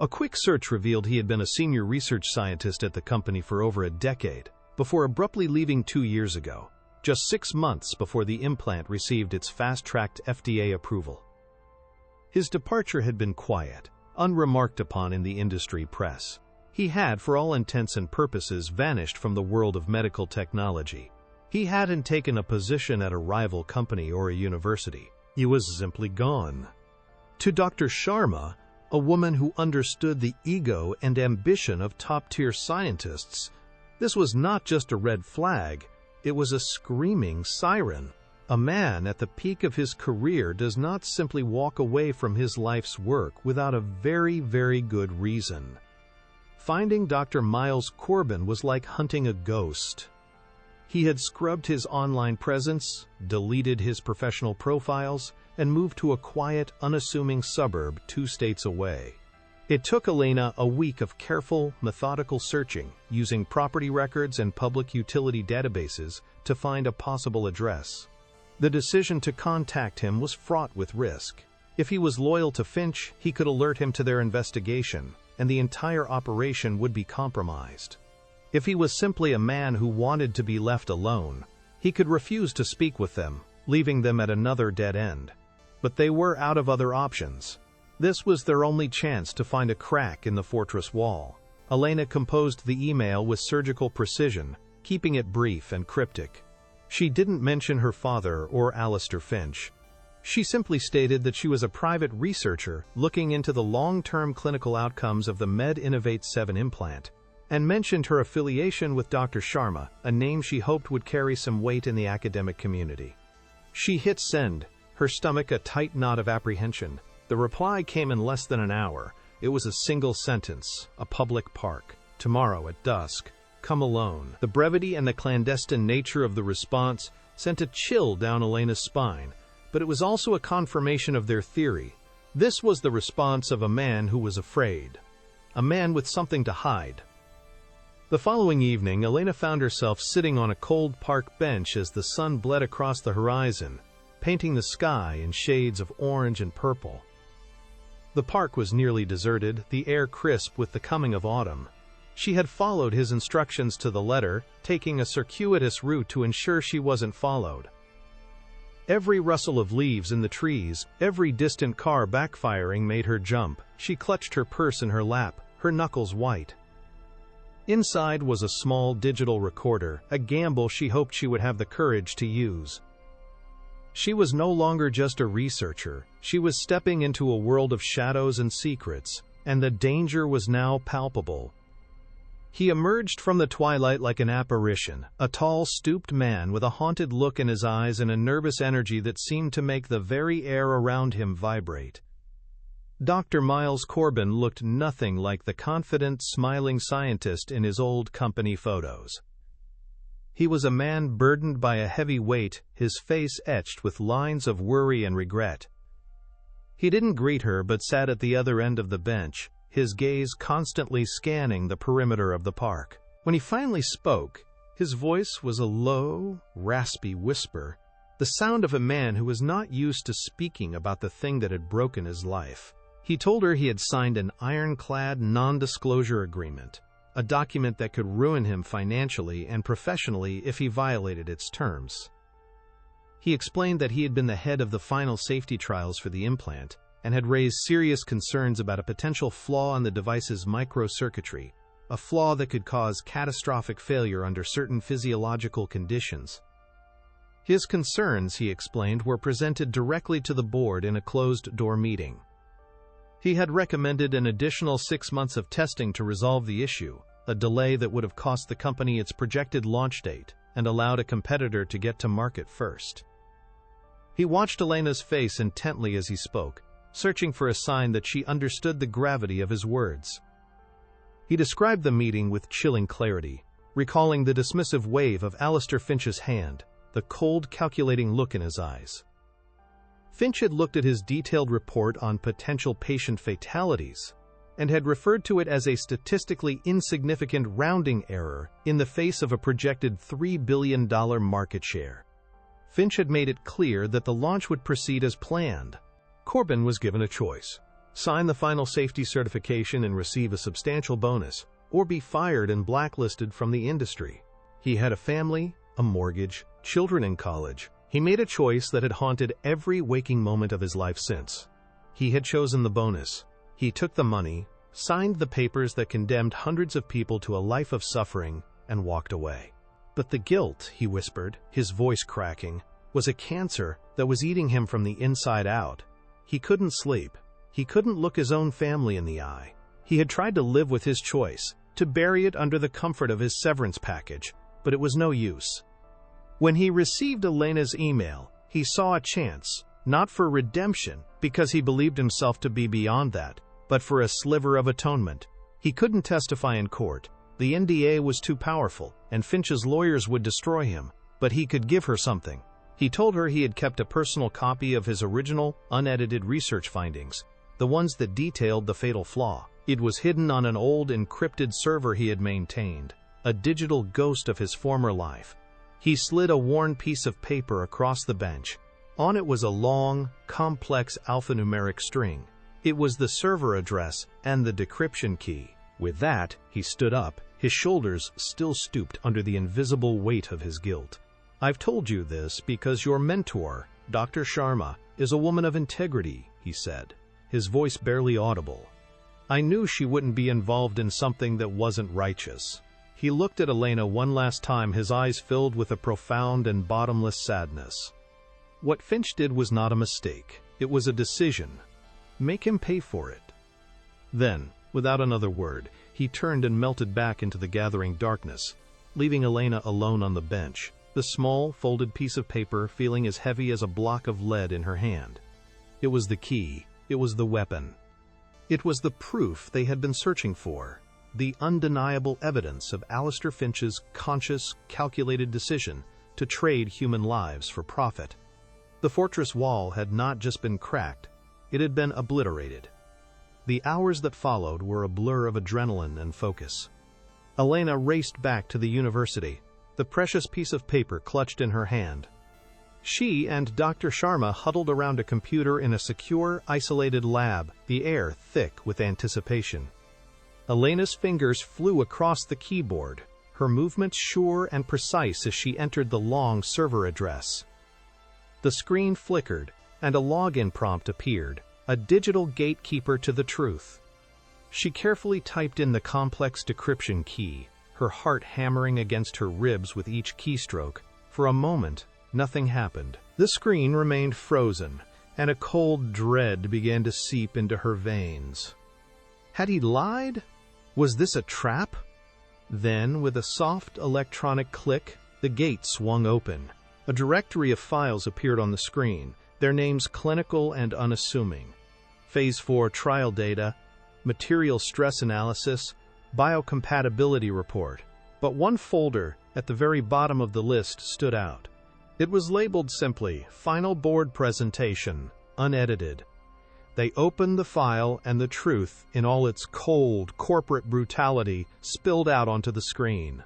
A quick search revealed he had been a senior research scientist at the company for over a decade, before abruptly leaving 2 years ago, just 6 months before the implant received its fast-tracked FDA approval. His departure had been quiet, unremarked upon in the industry press. He had, for all intents and purposes, vanished from the world of medical technology. He hadn't taken a position at a rival company or a university. He was simply gone. To Dr. Sharma, a woman who understood the ego and ambition of top-tier scientists, this was not just a red flag, it was a screaming siren. A man at the peak of his career does not simply walk away from his life's work without a very, very good reason. Finding Dr. Miles Corbin was like hunting a ghost. He had scrubbed his online presence, deleted his professional profiles, and moved to a quiet, unassuming suburb 2 states away. It took Elena a week of careful, methodical searching, using property records and public utility databases to find a possible address. The decision to contact him was fraught with risk. If he was loyal to Finch, he could alert him to their investigation, and the entire operation would be compromised. If he was simply a man who wanted to be left alone, he could refuse to speak with them, leaving them at another dead end. But they were out of other options. This was their only chance to find a crack in the fortress wall. Elena composed the email with surgical precision, keeping it brief and cryptic. She didn't mention her father or Alistair Finch. She simply stated that she was a private researcher looking into the long-term clinical outcomes of the Maid Innovate 7 implant, and mentioned her affiliation with Dr. Sharma, a name she hoped would carry some weight in the academic community. She hit send, her stomach a tight knot of apprehension. The reply came in less than an hour. It was a single sentence: a public park. Tomorrow at dusk. Come alone. The brevity and the clandestine nature of the response sent a chill down Elena's spine, but it was also a confirmation of their theory. This was the response of a man who was afraid. A man with something to hide. The following evening, Elena found herself sitting on a cold park bench as the sun bled across the horizon, painting the sky in shades of orange and purple. The park was nearly deserted, the air crisp with the coming of autumn. She had followed his instructions to the letter, taking a circuitous route to ensure she wasn't followed. Every rustle of leaves in the trees, every distant car backfiring made her jump. She clutched her purse in her lap, her knuckles white. Inside was a small digital recorder, a gamble she hoped she would have the courage to use. She was no longer just a researcher, she was stepping into a world of shadows and secrets, and the danger was now palpable. He emerged from the twilight like an apparition, a tall, stooped man with a haunted look in his eyes and a nervous energy that seemed to make the very air around him vibrate. Dr. Miles Corbin looked nothing like the confident, smiling scientist in his old company photos. He was a man burdened by a heavy weight, his face etched with lines of worry and regret. He didn't greet her but sat at the other end of the bench, his gaze constantly scanning the perimeter of the park. When he finally spoke, his voice was a low, raspy whisper, the sound of a man who was not used to speaking about the thing that had broken his life. He told her he had signed an ironclad non-disclosure agreement, a document that could ruin him financially and professionally if he violated its terms. He explained that he had been the head of the final safety trials for the implant and had raised serious concerns about a potential flaw in the device's microcircuitry, a flaw that could cause catastrophic failure under certain physiological conditions. His concerns, he explained, were presented directly to the board in a closed-door meeting. He had recommended an additional 6 months of testing to resolve the issue, a delay that would have cost the company its projected launch date and allowed a competitor to get to market first. He watched Elena's face intently as he spoke, searching for a sign that she understood the gravity of his words. He described the meeting with chilling clarity, recalling the dismissive wave of Alistair Finch's hand, the cold, calculating look in his eyes. Finch had looked at his detailed report on potential patient fatalities and had referred to it as a statistically insignificant rounding error in the face of a projected $3 billion market share. Finch had made it clear that the launch would proceed as planned. Corbin was given a choice: sign the final safety certification and receive a substantial bonus, or be fired and blacklisted from the industry. He had a family, a mortgage, children in college. He made a choice that had haunted every waking moment of his life since. He had chosen the bonus. He took the money, signed the papers that condemned hundreds of people to a life of suffering, and walked away. But the guilt, he whispered, his voice cracking, was a cancer that was eating him from the inside out. He couldn't sleep. He couldn't look his own family in the eye. He had tried to live with his choice, to bury it under the comfort of his severance package, but it was no use. When he received Elena's email, he saw a chance, not for redemption, because he believed himself to be beyond that, but for a sliver of atonement. He couldn't testify in court. The NDA was too powerful, and Finch's lawyers would destroy him, but he could give her something. He told her he had kept a personal copy of his original, unedited research findings, the ones that detailed the fatal flaw. It was hidden on an old encrypted server he had maintained, a digital ghost of his former life. He slid a worn piece of paper across the bench. On it was a long, complex alphanumeric string. It was the server address and the decryption key. With that, he stood up, his shoulders still stooped under the invisible weight of his guilt. "I've told you this because your mentor, Dr. Sharma, is a woman of integrity," he said, his voice barely audible. "I knew she wouldn't be involved in something that wasn't righteous." He looked at Elena one last time, his eyes filled with a profound and bottomless sadness. What Finch did was not a mistake. It was a decision. Make him pay for it. Then, without another word, he turned and melted back into the gathering darkness, leaving Elena alone on the bench, the small, folded piece of paper feeling as heavy as a block of lead in her hand. It was the key. It was the weapon. It was the proof they had been searching for. The undeniable evidence of Alistair Finch's conscious, calculated decision to trade human lives for profit. The fortress wall had not just been cracked, it had been obliterated. The hours that followed were a blur of adrenaline and focus. Elena raced back to the university, the precious piece of paper clutched in her hand. She and Dr. Sharma huddled around a computer in a secure, isolated lab, the air thick with anticipation. Elena's fingers flew across the keyboard, her movements sure and precise as she entered the long server address. The screen flickered, and a login prompt appeared, a digital gatekeeper to the truth. She carefully typed in the complex decryption key, her heart hammering against her ribs with each keystroke. For a moment, nothing happened. The screen remained frozen, and a cold dread began to seep into her veins. Had he lied? Was this a trap? Then, with a soft electronic click, the gate swung open. A directory of files appeared on the screen, their names clinical and unassuming. Phase 4 trial data, material stress analysis, biocompatibility report. But one folder at the very bottom of the list stood out. It was labeled simply, Final Board Presentation, Unedited. They opened the file and the truth, in all its cold, corporate brutality, spilled out onto the screen.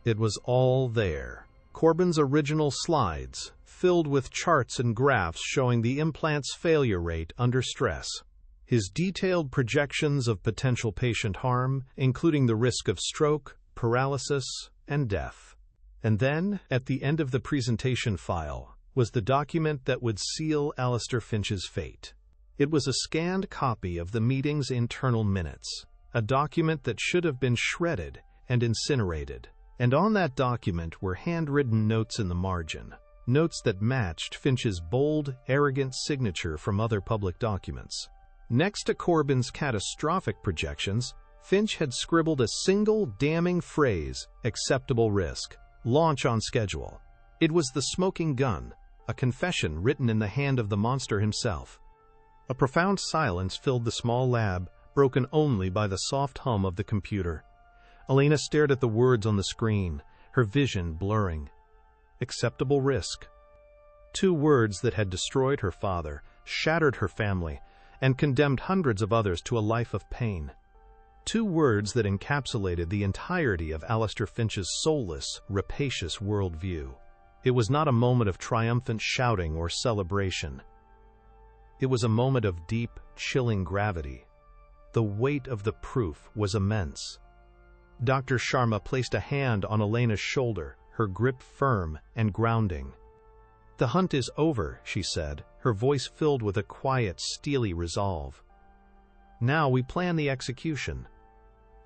It was all there. Corbin's original slides, filled with charts and graphs showing the implant's failure rate under stress. His detailed projections of potential patient harm, including the risk of stroke, paralysis, and death. And then, at the end of the presentation file, was the document that would seal Alistair Finch's fate. It was a scanned copy of the meeting's internal minutes, a document that should have been shredded and incinerated. And on that document were handwritten notes in the margin, notes that matched Finch's bold, arrogant signature from other public documents. Next to Corbin's catastrophic projections, Finch had scribbled a single damning phrase, acceptable risk, launch on schedule. It was the smoking gun, a confession written in the hand of the monster himself. A profound silence filled the small lab, broken only by the soft hum of the computer. Elena stared at the words on the screen, her vision blurring. Acceptable risk. 2 words that had destroyed her father, shattered her family, and condemned hundreds of others to a life of pain. 2 words that encapsulated the entirety of Alistair Finch's soulless, rapacious worldview. It was not a moment of triumphant shouting or celebration. It was a moment of deep, chilling gravity. The weight of the proof was immense. Dr. Sharma placed a hand on Elena's shoulder, her grip firm and grounding. "The hunt is over," she said, her voice filled with a quiet, steely resolve. "Now we plan the execution."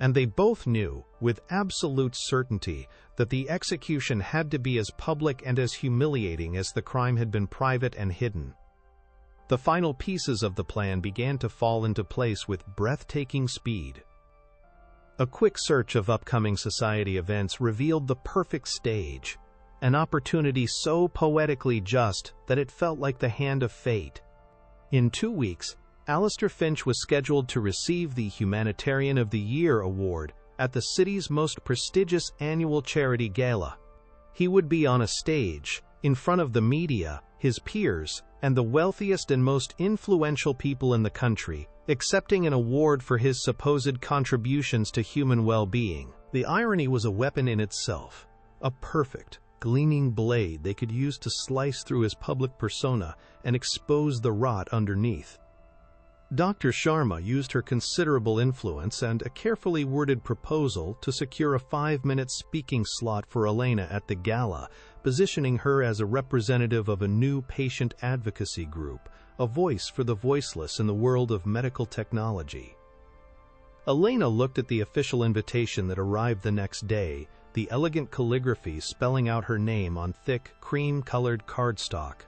And they both knew, with absolute certainty, that the execution had to be as public and as humiliating as the crime had been private and hidden. The final pieces of the plan began to fall into place with breathtaking speed. A quick search of upcoming society events revealed the perfect stage, an opportunity so poetically just that it felt like the hand of fate. In 2 weeks, Alistair Finch was scheduled to receive the Humanitarian of the Year award at the city's most prestigious annual charity gala. He would be on a stage, in front of the media, his peers, and the wealthiest and most influential people in the country, accepting an award for his supposed contributions to human well-being. The irony was a weapon in itself, a perfect, gleaming blade they could use to slice through his public persona and expose the rot underneath. Dr. Sharma used her considerable influence and a carefully worded proposal to secure a 5-minute speaking slot for Elena at the gala, positioning her as a representative of a new patient advocacy group, a voice for the voiceless in the world of medical technology. Elena looked at the official invitation that arrived the next day, the elegant calligraphy spelling out her name on thick, cream-colored cardstock.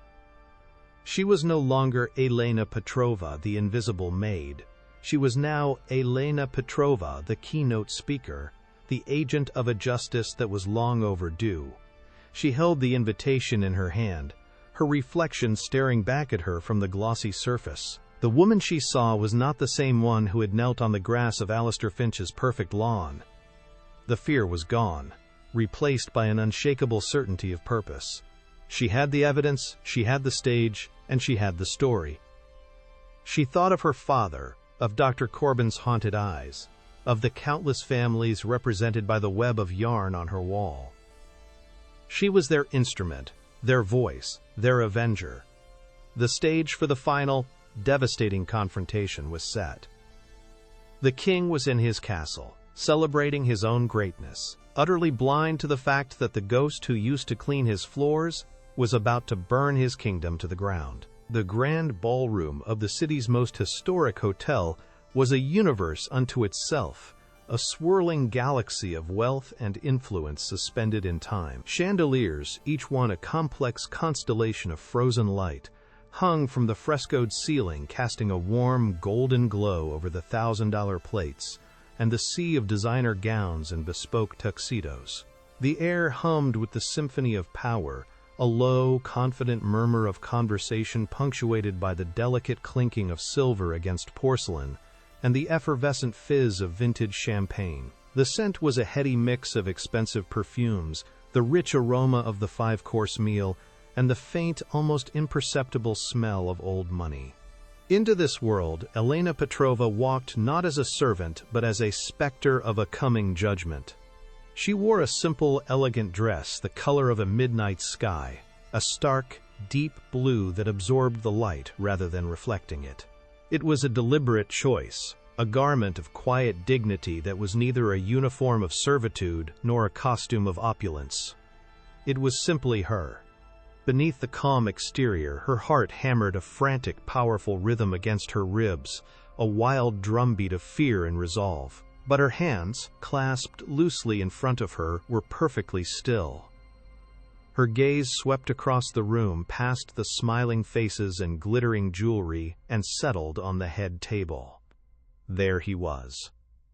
She was no longer Elena Petrova, the invisible maid. She was now Elena Petrova, the keynote speaker, the agent of a justice that was long overdue. She held the invitation in her hand, her reflection staring back at her from the glossy surface. The woman she saw was not the same one who had knelt on the grass of Alistair Finch's perfect lawn. The fear was gone, replaced by an unshakable certainty of purpose. She had the evidence, she had the stage, and she had the story. She thought of her father, of Dr. Corbin's haunted eyes, of the countless families represented by the web of yarn on her wall. She was their instrument, their voice, their avenger. The stage for the final, devastating confrontation was set. The king was in his castle, celebrating his own greatness, utterly blind to the fact that the ghost who used to clean his floors was about to burn his kingdom to the ground. The grand ballroom of the city's most historic hotel was a universe unto itself, a swirling galaxy of wealth and influence suspended in time. Chandeliers, each one a complex constellation of frozen light, hung from the frescoed ceiling, casting a warm, golden glow over the $1,000 plates and the sea of designer gowns and bespoke tuxedos. The air hummed with the symphony of power, a low, confident murmur of conversation punctuated by the delicate clinking of silver against porcelain and the effervescent fizz of vintage champagne. The scent was a heady mix of expensive perfumes, the rich aroma of the five-course meal, and the faint, almost imperceptible smell of old money. Into this world, Elena Petrova walked not as a servant, but as a specter of a coming judgment. She wore a simple, elegant dress, the color of a midnight sky, a stark, deep blue that absorbed the light rather than reflecting it. It was a deliberate choice, a garment of quiet dignity that was neither a uniform of servitude nor a costume of opulence. It was simply her. Beneath the calm exterior, her heart hammered a frantic, powerful rhythm against her ribs, a wild drumbeat of fear and resolve. But her hands, clasped loosely in front of her, were perfectly still. Her gaze swept across the room past the smiling faces and glittering jewelry and settled on the head table. There he was,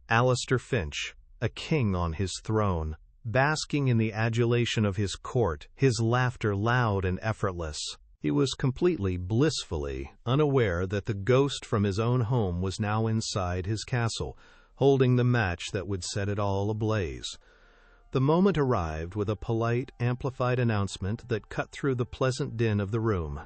Alistair Finch, a king on his throne, basking in the adulation of his court, his laughter loud and effortless. He was completely, blissfully unaware that the ghost from his own home was now inside his castle, holding the match that would set it all ablaze. The moment arrived with a polite, amplified announcement that cut through the pleasant din of the room.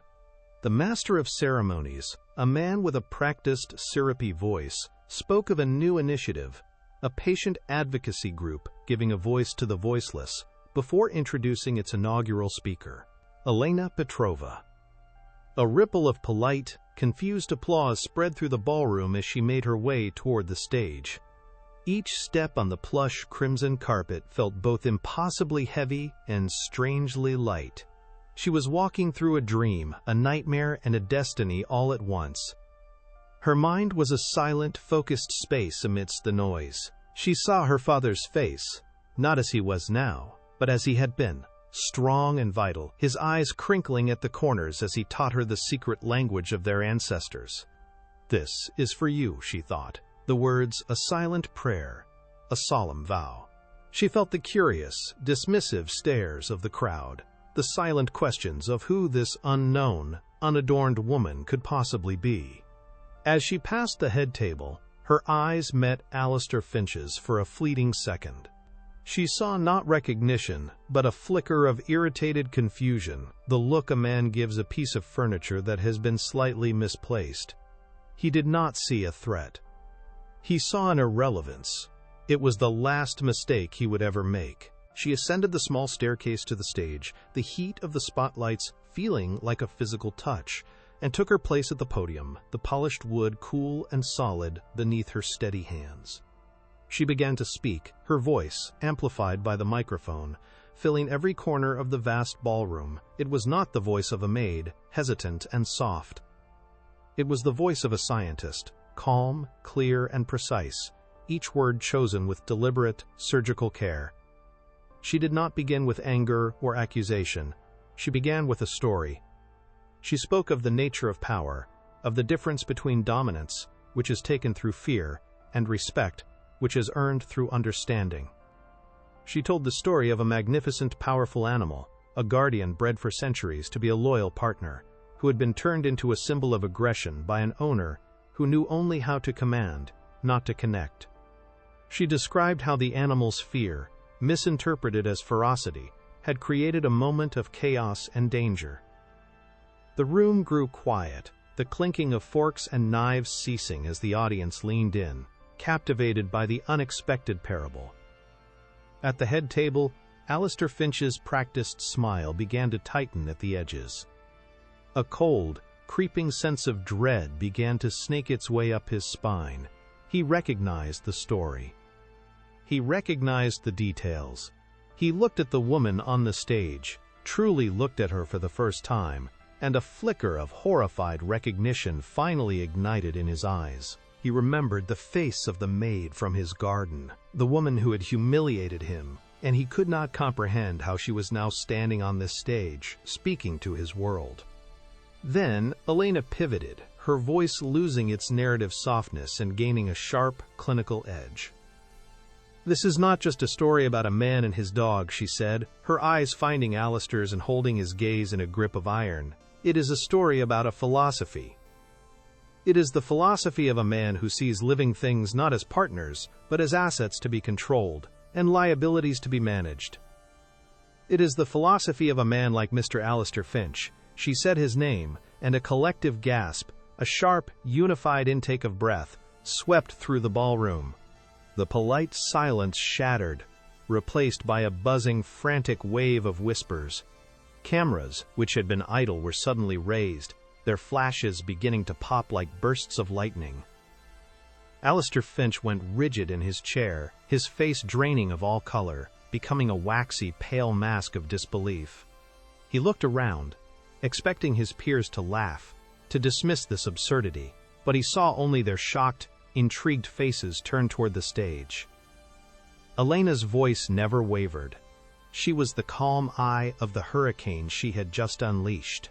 The master of ceremonies, a man with a practiced, syrupy voice, spoke of a new initiative, a patient advocacy group giving a voice to the voiceless, before introducing its inaugural speaker, Elena Petrova. A ripple of polite, confused applause spread through the ballroom as she made her way toward the stage. Each step on the plush crimson carpet felt both impossibly heavy and strangely light. She was walking through a dream, a nightmare, and a destiny all at once. Her mind was a silent, focused space amidst the noise. She saw her father's face, not as he was now, but as he had been, strong and vital, his eyes crinkling at the corners as he taught her the secret language of their ancestors. "This is for you," she thought. The words, a silent prayer, a solemn vow. She felt the curious, dismissive stares of the crowd, the silent questions of who this unknown, unadorned woman could possibly be. As she passed the head table, her eyes met Alistair Finch's for a fleeting second. She saw not recognition, but a flicker of irritated confusion, the look a man gives a piece of furniture that has been slightly misplaced. He did not see a threat. He saw an irrelevance. It was the last mistake he would ever make. She ascended the small staircase to the stage, the heat of the spotlights feeling like a physical touch, and took her place at the podium, the polished wood cool and solid beneath her steady hands. She began to speak, her voice, amplified by the microphone, filling every corner of the vast ballroom. It was not the voice of a maid, hesitant and soft. It was the voice of a scientist, calm, clear, and precise, each word chosen with deliberate, surgical care. She did not begin with anger or accusation. She began with a story. She spoke of the nature of power, of the difference between dominance, which is taken through fear, and respect, which is earned through understanding. She told the story of a magnificent, powerful animal, a guardian bred for centuries to be a loyal partner, who had been turned into a symbol of aggression by an owner who knew only how to command, not to connect. She described how the animal's fear, misinterpreted as ferocity, had created a moment of chaos and danger. The room grew quiet, the clinking of forks and knives ceasing as the audience leaned in, captivated by the unexpected parable. At the head table, Alistair Finch's practiced smile began to tighten at the edges. A cold, creeping sense of dread began to snake its way up his spine. He recognized the story. He recognized the details. He looked at the woman on the stage, truly looked at her for the first time, and a flicker of horrified recognition finally ignited in his eyes. He remembered the face of the maid from his garden, the woman who had humiliated him, and he could not comprehend how she was now standing on this stage, speaking to his world. Then Elena pivoted, her voice losing its narrative softness and gaining a sharp, clinical edge. "This is not just a story about a man and his dog," she said, her eyes finding Alistair's and holding his gaze in a grip of iron. "It is a story about a philosophy. It is the philosophy of a man who sees living things not as partners, but as assets to be controlled, and liabilities to be managed. It is the philosophy of a man like Mr. Alistair Finch." She said his name, and a collective gasp, a sharp, unified intake of breath, swept through the ballroom. The polite silence shattered, replaced by a buzzing, frantic wave of whispers. Cameras, which had been idle, were suddenly raised, their flashes beginning to pop like bursts of lightning. Alistair Finch went rigid in his chair, his face draining of all color, becoming a waxy, pale mask of disbelief. He looked around, expecting his peers to laugh, to dismiss this absurdity, but he saw only their shocked, intrigued faces turned toward the stage. Elena's voice never wavered. She was the calm eye of the hurricane she had just unleashed.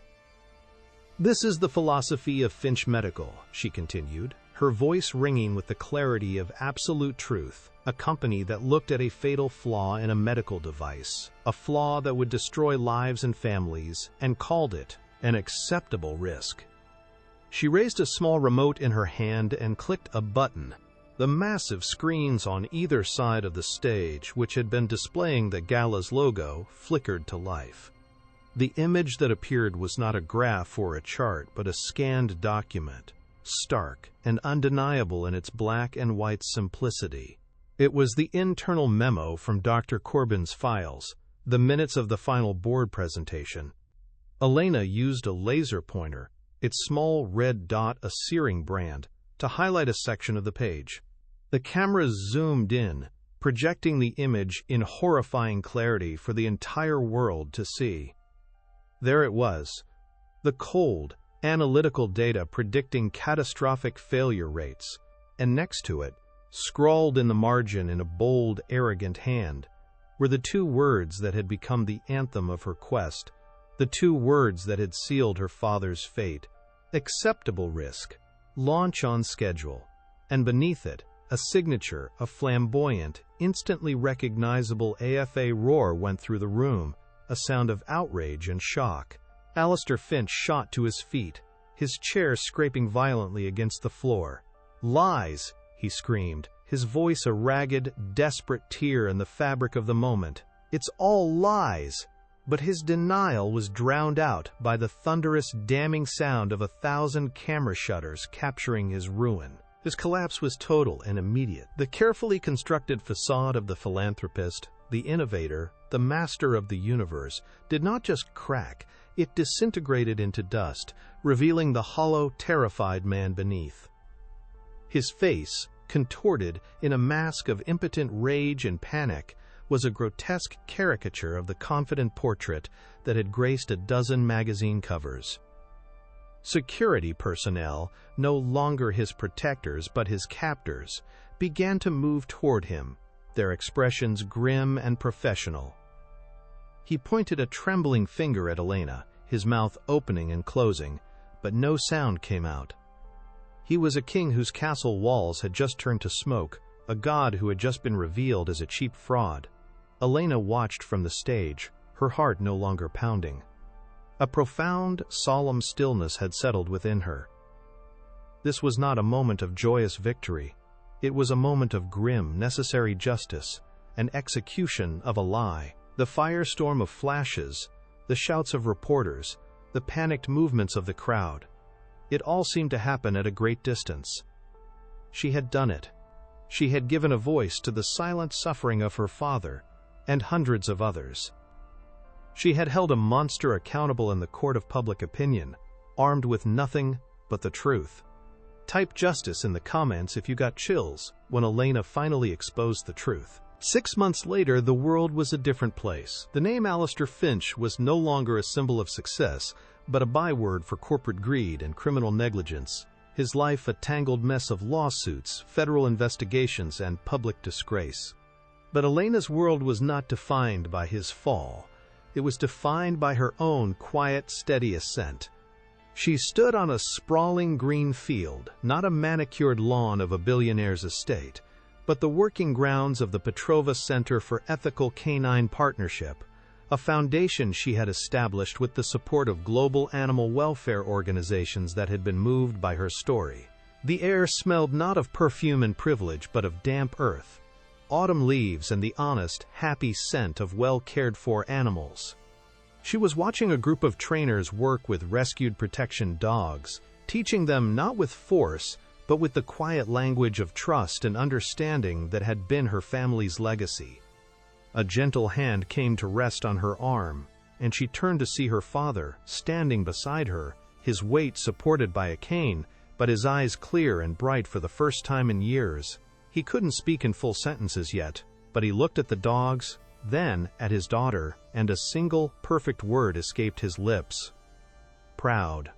"This is the philosophy of Finch Medical," she continued, her voice ringing with the clarity of absolute truth, a company that looked at a fatal flaw in a medical device, a flaw that would destroy lives and families, and called it an acceptable risk. She raised a small remote in her hand and clicked a button. The massive screens on either side of the stage, which had been displaying the gala's logo, flickered to life. The image that appeared was not a graph or a chart, but a scanned document, stark and undeniable in its black and white simplicity. It was the internal memo from Dr. Corbin's files, the minutes of the final board presentation. Elena used a laser pointer, its small red dot a searing brand, to highlight a section of the page. The camera zoomed in, projecting the image in horrifying clarity for the entire world to see. There it was, the cold, analytical data predicting catastrophic failure rates, and next to it, scrawled in the margin in a bold, arrogant hand, were the two words that had become the anthem of her quest, the two words that had sealed her father's fate: acceptable risk, launch on schedule, and beneath it, a signature, a flamboyant, instantly recognizable AFA roar went through the room, a sound of outrage and shock. Alistair Finch shot to his feet, his chair scraping violently against the floor. "Lies!" he screamed, his voice a ragged, desperate tear in the fabric of the moment. "It's all lies!" But his denial was drowned out by the thunderous, damning sound of 1,000 camera shutters capturing his ruin. His collapse was total and immediate. The carefully constructed facade of the philanthropist, the innovator, the master of the universe, did not just crack, it disintegrated into dust, revealing the hollow, terrified man beneath. His face, contorted in a mask of impotent rage and panic, was a grotesque caricature of the confident portrait that had graced a dozen magazine covers. Security personnel, no longer his protectors but his captors, began to move toward him, their expressions grim and professional. He pointed a trembling finger at Elena, his mouth opening and closing, but no sound came out. He was a king whose castle walls had just turned to smoke, a god who had just been revealed as a cheap fraud. Elena watched from the stage, her heart no longer pounding. A profound, solemn stillness had settled within her. This was not a moment of joyous victory. It was a moment of grim, necessary justice, an execution of a lie. The firestorm of flashes, the shouts of reporters, the panicked movements of the crowd. It all seemed to happen at a great distance. She had done it. She had given a voice to the silent suffering of her father, and hundreds of others. She had held a monster accountable in the court of public opinion, armed with nothing but the truth. Type justice in the comments if you got chills when Elena finally exposed the truth. 6 months later, the world was a different place. The name Alistair Finch was no longer a symbol of success, but a byword for corporate greed and criminal negligence. His life a tangled mess of lawsuits, federal investigations, and public disgrace. But Elena's world was not defined by his fall. It was defined by her own quiet, steady ascent. She stood on a sprawling green field, not a manicured lawn of a billionaire's estate, but the working grounds of the Petrova Center for Ethical Canine Partnership, a foundation she had established with the support of global animal welfare organizations that had been moved by her story. The air smelled not of perfume and privilege, but of damp earth, autumn leaves, and the honest, happy scent of well-cared-for animals. She was watching a group of trainers work with rescued protection dogs, teaching them not with force, but with the quiet language of trust and understanding that had been her family's legacy. A gentle hand came to rest on her arm, and she turned to see her father, standing beside her, his weight supported by a cane, but his eyes clear and bright for the first time in years. He couldn't speak in full sentences yet, but he looked at the dogs, then at his daughter, and a single, perfect word escaped his lips: proud.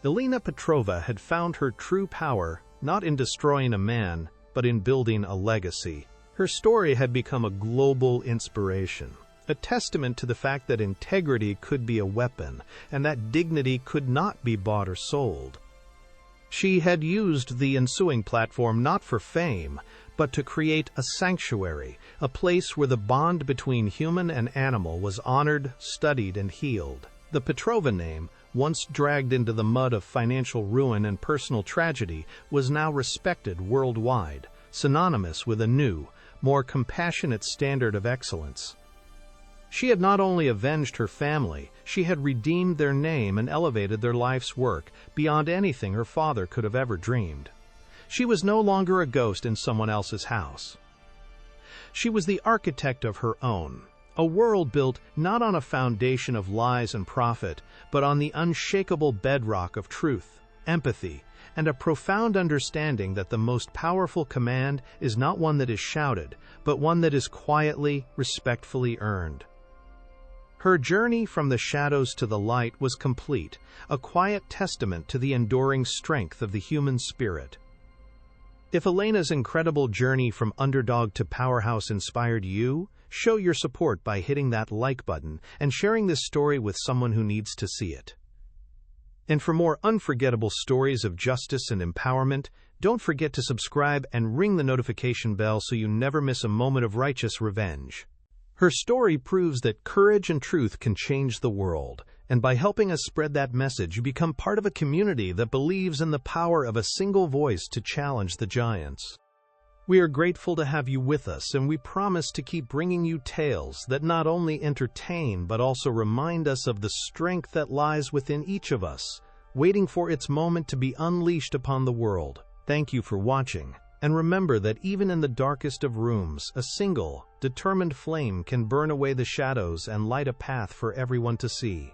Elena Petrova had found her true power not in destroying a man, but in building a legacy. Her story had become a global inspiration, a testament to the fact that integrity could be a weapon, and that dignity could not be bought or sold. She had used the ensuing platform not for fame, but to create a sanctuary, a place where the bond between human and animal was honored, studied, and healed. The Petrova name, once dragged into the mud of financial ruin and personal tragedy, was now respected worldwide, synonymous with a new, more compassionate standard of excellence. She had not only avenged her family, she had redeemed their name and elevated their life's work beyond anything her father could have ever dreamed. She was no longer a ghost in someone else's house. She was the architect of her own, a world built not on a foundation of lies and profit, but on the unshakable bedrock of truth, empathy, and a profound understanding that the most powerful command is not one that is shouted, but one that is quietly, respectfully earned. Her journey from the shadows to the light was complete, a quiet testament to the enduring strength of the human spirit. If Elena's incredible journey from underdog to powerhouse inspired you, show your support by hitting that like button and sharing this story with someone who needs to see it. And for more unforgettable stories of justice and empowerment, don't forget to subscribe and ring the notification bell so you never miss a moment of righteous revenge. Her story proves that courage and truth can change the world, and by helping us spread that message, you become part of a community that believes in the power of a single voice to challenge the giants. We are grateful to have you with us, and we promise to keep bringing you tales that not only entertain but also remind us of the strength that lies within each of us, waiting for its moment to be unleashed upon the world. Thank you for watching, and remember that even in the darkest of rooms, a single, determined flame can burn away the shadows and light a path for everyone to see.